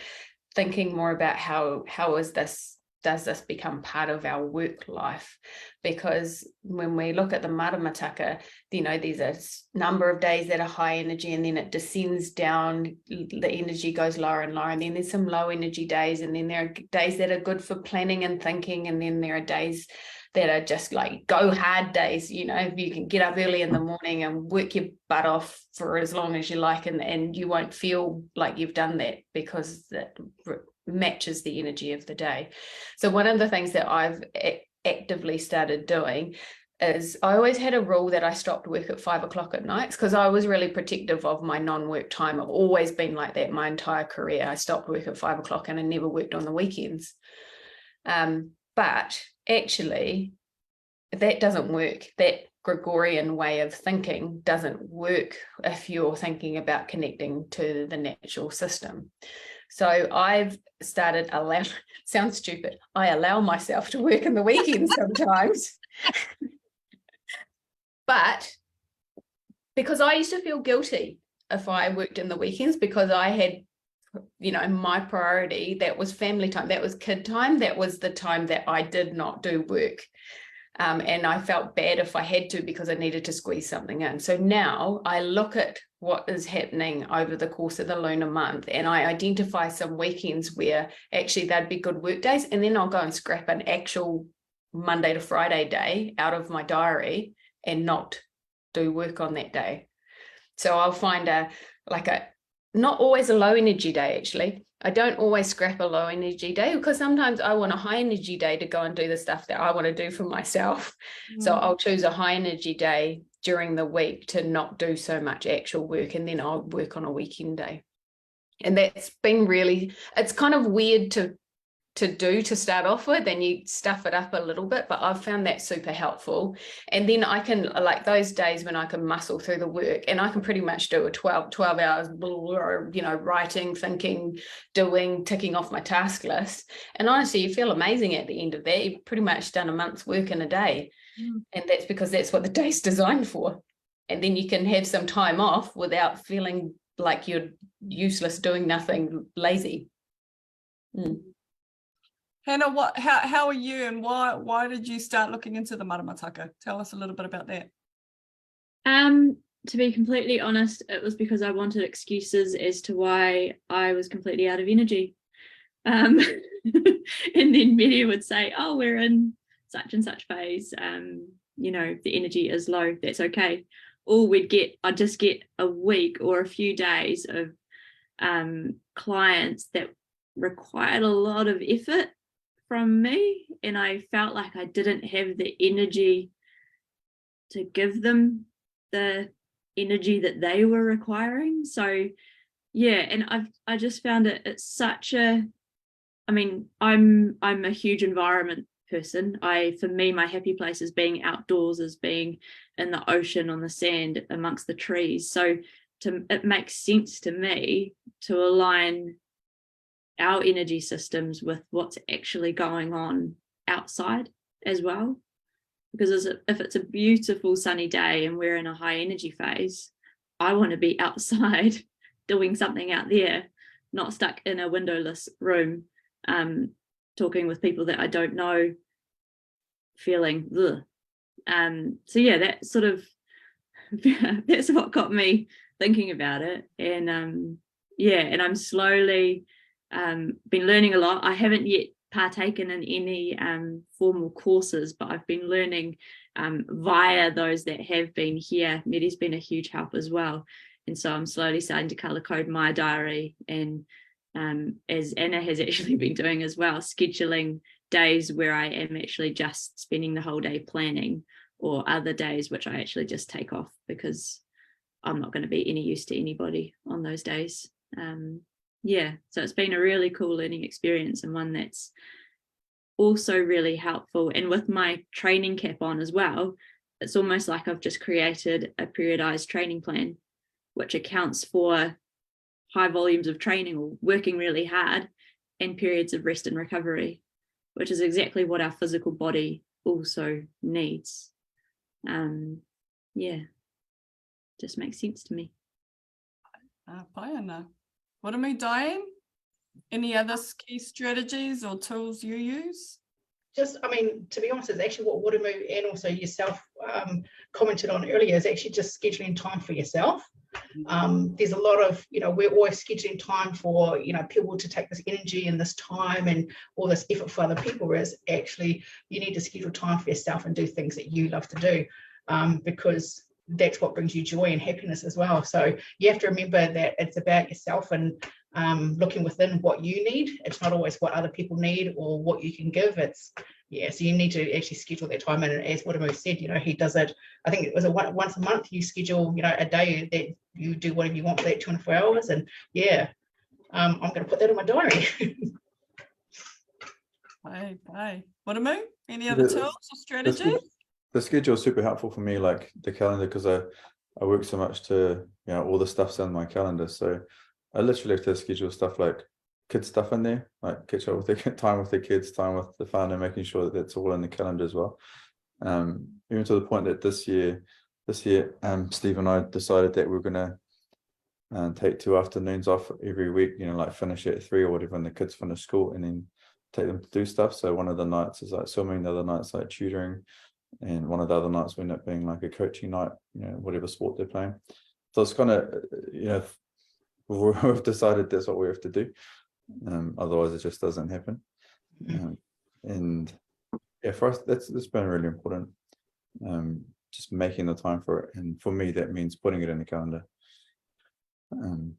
[SPEAKER 3] thinking more about how does this become part of our work life? Because when we look at the maramataka, you know, there's a number of days that are high energy, and then it descends down, the energy goes lower and lower, and then there's some low energy days, and then there are days that are good for planning and thinking, and then there are days that are just like go hard days, you know, you can get up early in the morning and work your butt off for as long as you like, and you won't feel like you've done that, because that matches the energy of the day. So one of the things that I've actively started doing is I always had a rule that I stopped work at 5 o'clock at nights, because I was really protective of my non-work time. I've always been like that my entire career. I stopped work at 5 o'clock and I never worked on the weekends. But actually, that doesn't work. That Gregorian way of thinking doesn't work if you're thinking about connecting to the natural system. So I've started sounds stupid, I allow myself to work in the weekends sometimes. But because I used to feel guilty if I worked in the weekends, because I had, you know, my priority, that was family time, that was kid time, that was the time that I did not do work. And I felt bad if I had to, because I needed to squeeze something in. So now I look at what is happening over the course of the lunar month, and I identify some weekends where actually that'd be good work days, and then I'll go and scrap an actual Monday to Friday day out of my diary and not do work on that day. So I'll find not always a low energy day, actually. I don't always scrap a low energy day, because sometimes I want a high energy day to go and do the stuff that I want to do for myself. So I'll choose a high energy day during the week to not do so much actual work, and then I'll work on a weekend day. And that's been really, it's kind of weird to start off with, and you stuff it up a little bit, but I've found that super helpful. And then I can, like those days when I can muscle through the work, and I can pretty much do a 12 hours, you know, writing, thinking, doing, ticking off my task list. And honestly, you feel amazing at the end of that. You've pretty much done a month's work in a day. And that's because that's what the day's designed for. And then you can have some time off without feeling like you're useless, doing nothing, lazy.
[SPEAKER 1] Hannah, how are you, and why did you start looking into the maramataka? Tell us a little bit about that.
[SPEAKER 4] to be completely honest, it was because I wanted excuses as to why I was completely out of energy. And then Mary would say, oh, we're in such and such phase, you know, the energy is low, that's okay. Or I'd just get a week or a few days of clients that required a lot of effort from me, and I felt like I didn't have the energy to give them the energy that they were requiring. So yeah, and I just found it's such a, I mean, I'm a huge environment person. For me, my happy place is being outdoors, is being in the ocean, on the sand, amongst the trees. So it makes sense to me to align our energy systems with what's actually going on outside as well. Because if it's a beautiful sunny day and we're in a high energy phase, I want to be outside doing something out there, not stuck in a windowless room, talking with people that I don't know, feeling ugh. So yeah, that sort of that's what got me thinking about it. And yeah, and I'm slowly been learning a lot. I haven't yet partaken in any formal courses, but I've been learning via those that have been here. Medi's been a huge help as well, and so I'm slowly starting to color code my diary, and as Anna has actually been doing as well, scheduling days where I am actually just spending the whole day planning, or other days which I actually just take off because I'm not going to be any use to anybody on those days. Yeah, so it's been a really cool learning experience, and one that's also really helpful. And with my training cap on as well, it's almost like I've just created a periodized training plan, which accounts for high volumes of training or working really hard and periods of rest and recovery, which is exactly what our physical body also needs. Yeah, just makes sense to me.
[SPEAKER 1] Paena. What am I, Diane? Any other key strategies or tools you use?
[SPEAKER 5] Just, I mean, to be honest, it's actually what Waramu and also yourself commented on earlier, is actually just scheduling time for yourself. There's a lot of, you know, we're always scheduling time for, you know, people to take this energy and this time and all this effort for other people, whereas actually you need to schedule time for yourself and do things that you love to do, because that's what brings you joy and happiness as well. So you have to remember that it's about yourself and looking within what you need. It's not always what other people need or what you can give. It's, yeah, so you need to actually schedule that time. And as Waramu said, you know, he does it, I think it was once a month you schedule, you know, a day that you do whatever you want for that 24 hours. And yeah, I'm going to put that in my diary.
[SPEAKER 1] Bye. Waramu, any other tools or strategies?
[SPEAKER 2] The schedule is super helpful for me, like the calendar, because I work so much to, you know, all the stuff's on my calendar. So I literally have to schedule stuff like kids stuff in there, like catch up with the time with the kids, time with the family, making sure that that's all in the calendar as well. Even to the point that this year, Steve and I decided that we're going to take 2 afternoons off every week, you know, like finish at 3 or whatever, when the kids finish school, and then take them to do stuff. So one of the nights is like swimming, the other night's like tutoring, and one of the other nights will end up being like a coaching night, you know, whatever sport they're playing. So it's kind of, you know, we've decided that's what we have to do. Otherwise it just doesn't happen. And yeah, for us, that's been really important. Just making the time for it. And for me, that means putting it in the calendar. And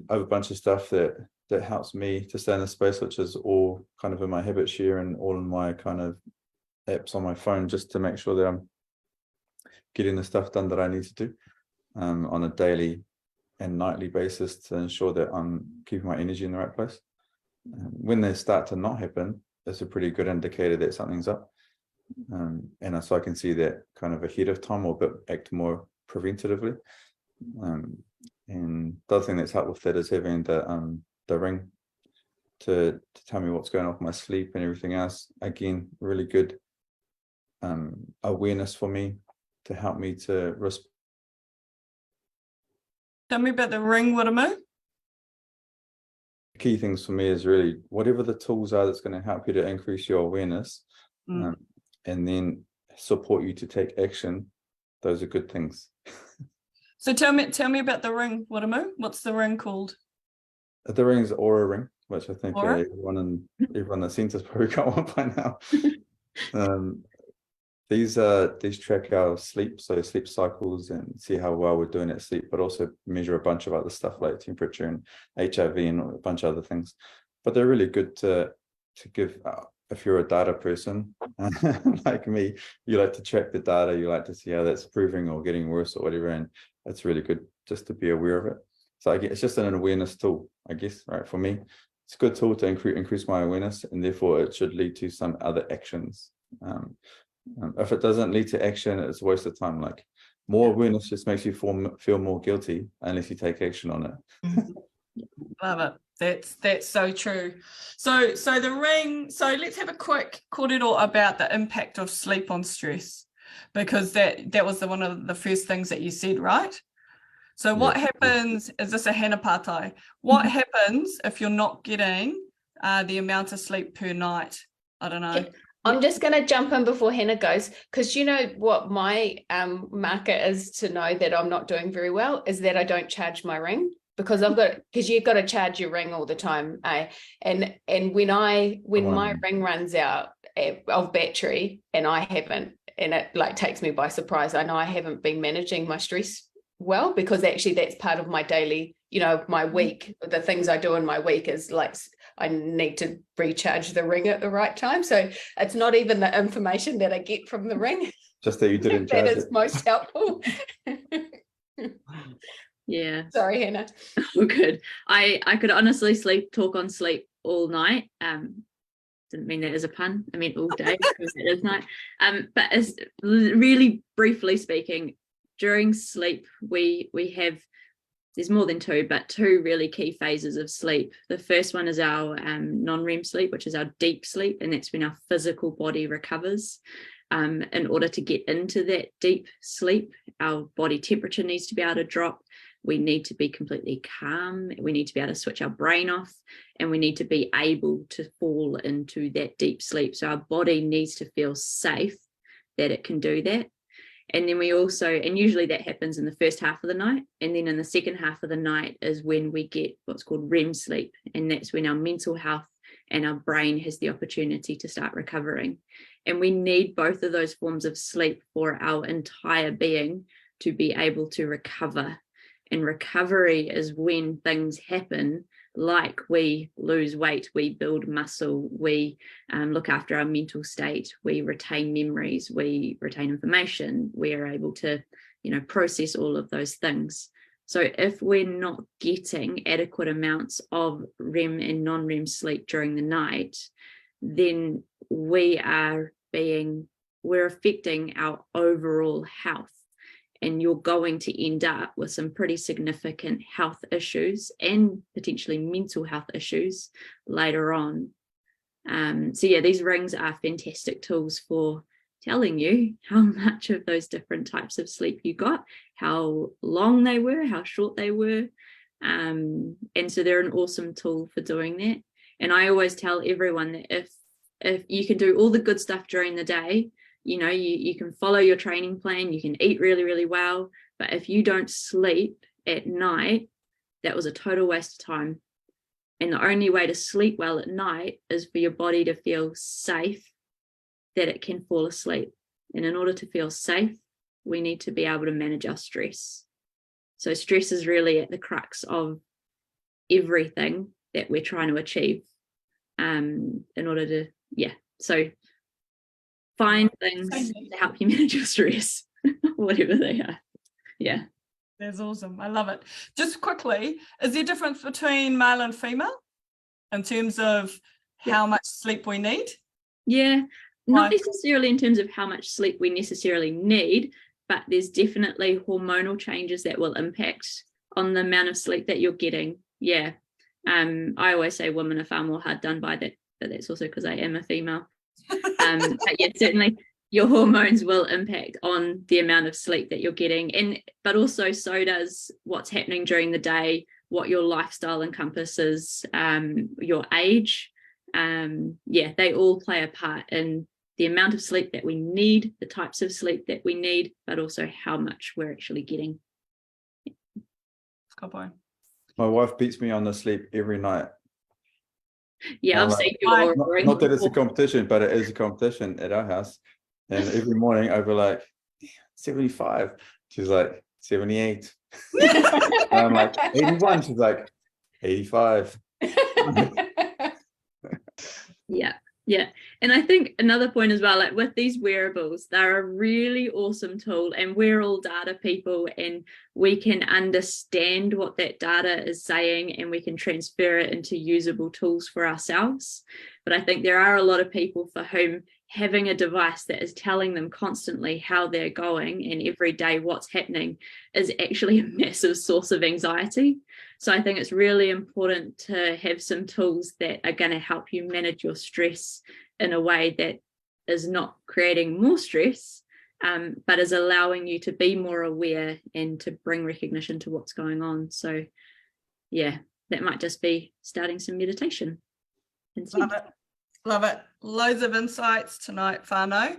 [SPEAKER 2] I have a bunch of stuff that helps me to stay in the space, which is all kind of in my habit share and all in my kind of apps on my phone, just to make sure that I'm getting the stuff done that I need to do on a daily and nightly basis, to ensure that I'm keeping my energy in the right place. When they start to not happen, it's a pretty good indicator that something's up. And so I can see that kind of ahead of time, or act more preventatively. And the other thing that's helped with that is having the ring to tell me what's going on with my sleep and everything else. Again, really good awareness for me to help me to respond.
[SPEAKER 1] Tell me about the ring, Waramu.
[SPEAKER 2] Key things for me is really whatever the tools are that's going to help you to increase your awareness, and then support you to take action. Those are good things.
[SPEAKER 1] So tell me about the ring, Waramu. What's the ring called?
[SPEAKER 2] The ring's Aura ring, which I think
[SPEAKER 1] Aura?
[SPEAKER 2] everyone in the centre's probably got one by now. These track our sleep, so sleep cycles, and see how well we're doing at sleep, but also measure a bunch of other stuff like temperature and HIV and a bunch of other things. But they're really good to give if you're a data person like me. You like to track the data, you like to see how that's improving or getting worse or whatever, and it's really good just to be aware of it. So I guess it's just an awareness tool, I guess, right? For me, it's a good tool to increase my awareness, and therefore it should lead to some other actions. If it doesn't lead to action, it's a waste of time. Like, more awareness just makes you feel more guilty unless you take action on it.
[SPEAKER 1] Love it. That's so true. So the ring. So let's have a quick kōrero about the impact of sleep on stress, because that was one of the first things that you said, right? So what happens, is this a hana pātai? What happens if you're not getting the amount of sleep per night? I don't know.
[SPEAKER 3] I'm just going to jump in before Hannah goes, because you know what my marker is to know that I'm not doing very well is that I don't charge my ring, because you've got to charge your ring all the time. And when my ring runs out of battery and I haven't, and it like takes me by surprise, I know I haven't been managing my stress well, because actually that's part of my daily, my week. The things I do in my week is like I need to recharge the ring at the right time. So it's not even the information that I get from the ring.
[SPEAKER 2] Just that you didn't charge
[SPEAKER 3] that is
[SPEAKER 2] it.
[SPEAKER 3] most helpful.
[SPEAKER 4] Yeah.
[SPEAKER 3] Sorry, Hannah.
[SPEAKER 4] Oh, good. I could honestly talk on sleep all night. Didn't mean that as a pun. I mean all day, because it is night. But as really briefly speaking, during sleep, we have, there's more than two, but two really key phases of sleep. The first one is our non-REM sleep, which is our deep sleep, and that's when our physical body recovers. In order to get into that deep sleep, our body temperature needs to be able to drop. We need to be completely calm. We need to be able to switch our brain off, and we need to be able to fall into that deep sleep. So our body needs to feel safe that it can do that. And then we also, and usually that happens in the first half of the night, and then in the second half of the night is when we get what's called REM sleep, and that's when our mental health and our brain has the opportunity to start recovering. And we need both of those forms of sleep for our entire being to be able to recover. And recovery is when things happen, like we lose weight, we build muscle, we look after our mental state, we retain memories, we retain information, we are able to, process all of those things. So if we're not getting adequate amounts of REM and non-REM sleep during the night, then we're affecting our overall health. And you're going to end up with some pretty significant health issues and potentially mental health issues later on. So yeah, these rings are fantastic tools for telling you how much of those different types of sleep you got, how long they were, how short they were. And so they're an awesome tool for doing that. And I always tell everyone that if you can do all the good stuff during the day, you can follow your training plan, you can eat really, really well, but if you don't sleep at night, that was a total waste of time. And the only way to sleep well at night is for your body to feel safe that it can fall asleep. And in order to feel safe, we need to be able to manage our stress. So stress is really at the crux of everything that we're trying to achieve in order to, so find things to help you manage your stress, whatever they are. Yeah.
[SPEAKER 1] That's awesome. I love it. Just quickly, is there a difference between male and female in terms of how much sleep we need?
[SPEAKER 4] Yeah, not necessarily in terms of how much sleep we necessarily need, but there's definitely hormonal changes that will impact on the amount of sleep that you're getting. Yeah. I always say women are far more hard done by that, but that's also because I am a female. But yeah, certainly your hormones will impact on the amount of sleep that you're getting, but also so does what's happening during the day, what your lifestyle encompasses, your age. They all play a part in the amount of sleep that we need, the types of sleep that we need, but also how much we're actually getting.
[SPEAKER 1] Ka pai.
[SPEAKER 2] My wife beats me on the sleep every night.
[SPEAKER 4] Yeah,
[SPEAKER 2] I'm
[SPEAKER 4] I've
[SPEAKER 2] like,
[SPEAKER 4] seen your ring
[SPEAKER 2] Not that it's a
[SPEAKER 4] before.
[SPEAKER 2] competition, but it is a competition at our house. And every morning I'll be like, 75. She's like, 78. And I'm like, 81. She's like, 85.
[SPEAKER 4] Yeah, yeah. And I think another point as well, like with these wearables, they're a really awesome tool, and we're all data people, and we can understand what that data is saying, and we can transfer it into usable tools for ourselves. But I think there are a lot of people for whom having a device that is telling them constantly how they're going and every day what's happening is actually a massive source of anxiety. So I think it's really important to have some tools that are going to help you manage your stress in a way that is not creating more stress, but is allowing you to be more aware and to bring recognition to what's going on. So yeah, that might just be starting some meditation instead.
[SPEAKER 1] Love it. Love it. Loads of insights tonight, whānau.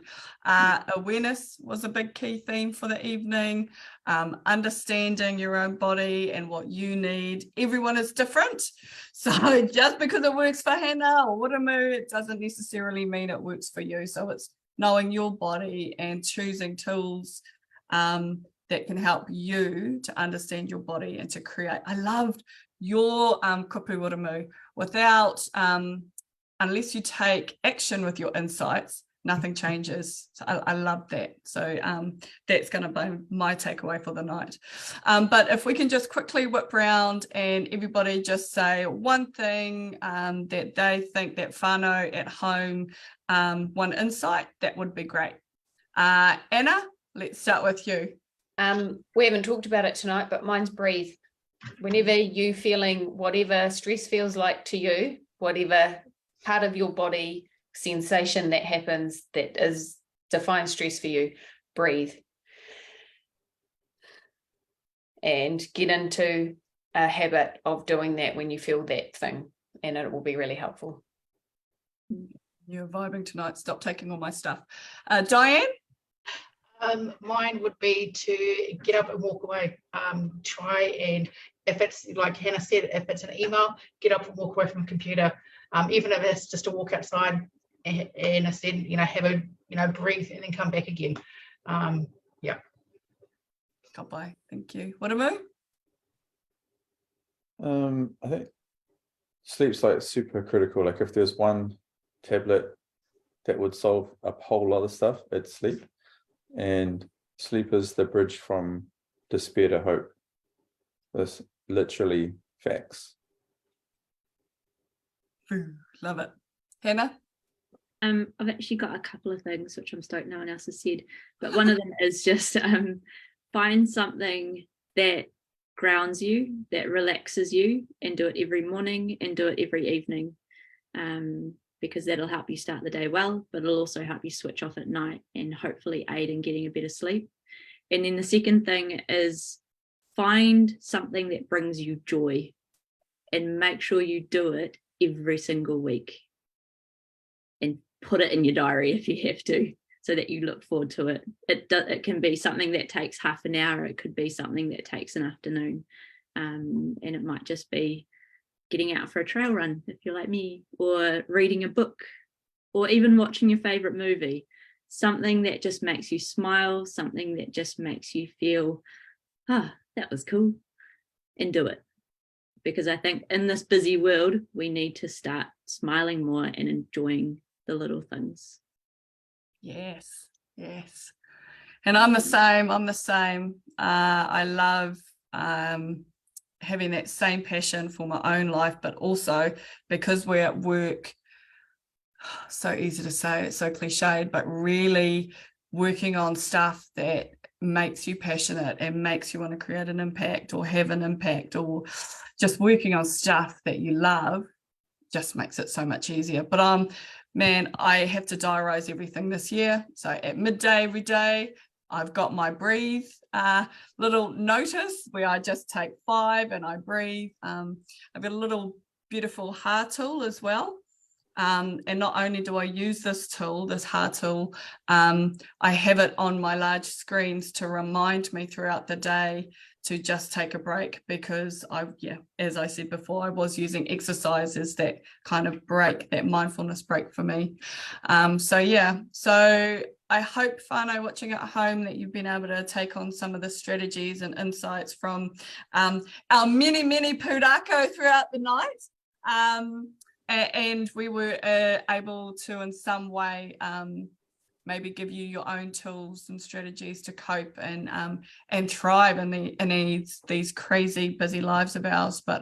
[SPEAKER 1] Awareness was a big key theme for the evening. Understanding your own body and what you need. Everyone is different. So just because it works for Hannah or Wiramu, it doesn't necessarily mean it works for you. So it's knowing your body and choosing tools that can help you to understand your body and to create. I loved your kupu Wiramu. Without unless you take action with your insights, nothing changes. So I love that. So that's going to be my takeaway for the night. But if we can just quickly whip round and everybody just say one thing that they think that whānau at home, one insight, that would be great. Anna, let's start with you.
[SPEAKER 3] We haven't talked about it tonight, but mine's breathe. Whenever you feeling whatever stress feels like to you, whatever part of your body sensation that happens that is defines stress for you, breathe and get into a habit of doing that when you feel that thing, and it will be really helpful.
[SPEAKER 1] You're vibing tonight. Stop taking all my stuff. Diane?
[SPEAKER 5] Mine would be to get up and walk away. Try and, if it's like Hannah said, if it's an email, get up and walk away from the computer. Even if it's just to walk outside and instead, have a, breathe and then come back again. Yeah.
[SPEAKER 1] Goodbye. Thank you. Wiramu?
[SPEAKER 2] I think sleep's like super critical. Like if there's one tablet that would solve a whole lot of stuff, it's sleep. And sleep is the bridge from despair to hope. That's literally facts.
[SPEAKER 1] Love it. Hannah?
[SPEAKER 4] I've actually got a couple of things which I'm stoked no one else has said, but one of them is just find something that grounds you, that relaxes you, and do it every morning and do it every evening, because that'll help you start the day well, but it'll also help you switch off at night and hopefully aid in getting a better sleep. And then the second thing is find something that brings you joy and make sure you do it every single week, and put it in your diary if you have to, so that you look forward to it. It can be something that takes half an hour, it could be something that takes an afternoon, and it might just be getting out for a trail run if you're like me, or reading a book, or even watching your favorite movie. Something that just makes you smile, something that just makes you feel, that was cool, and do it. Because I think in this busy world, we need to start smiling more and enjoying the little things.
[SPEAKER 1] Yes, yes. And I'm the same. I love having that same passion for my own life, but also because we're at work, so easy to say, it's so cliched, but really working on stuff that makes you passionate and makes you want to create an impact or have an impact, or just working on stuff that you love just makes it so much easier. But man, I have to diarise everything this year. So at midday every day, I've got my breathe little notice where I just take 5 and I breathe. I've got a little beautiful heart tool as well. And not only do I use this heart tool, I have it on my large screens to remind me throughout the day to just take a break, because as I said before, I was using exercise as that kind of break, that mindfulness break for me. So I hope, whānau, watching at home, that you've been able to take on some of the strategies and insights from our many pūrākau throughout the night. And we were able to, in some way, maybe give you your own tools and strategies to cope and thrive in these crazy busy lives of ours. But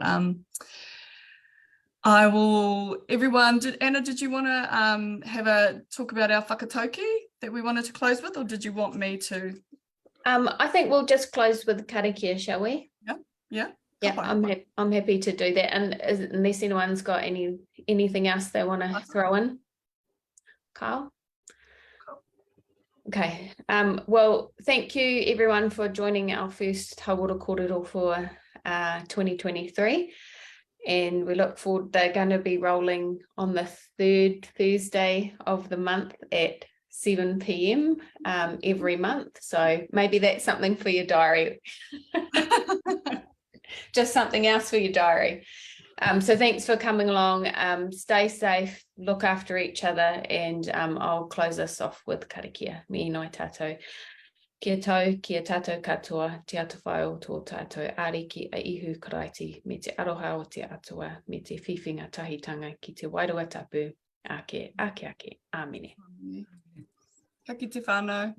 [SPEAKER 1] everyone, Anna, did you want to talk about our whakatauki that we wanted to close with, or did you want me to?
[SPEAKER 3] I think we'll just close with karakia, shall we?
[SPEAKER 1] Yeah.
[SPEAKER 3] I'm happy to do that. And unless anyone's got anything else they want to throw in, Kyle? Okay. Well, thank you everyone for joining our first Hauora Kōrero for 2023. And we look forward, they're going to be rolling on the third Thursday of the month at 7 p.m. Every month. So maybe that's something for your diary. Just something else for your diary. So thanks for coming along. Stay safe, look after each other, and I'll close us off with karakia. Me noi tātou. Kia tau, kia tātou katoa, te atawhai o tō tātou āriki a ihu karaiti, me te aroha o te atua, me te whiwhinga tahitanga ki te wairua tapu, ake, ake, ake, āmene.
[SPEAKER 1] Ka kite whānau.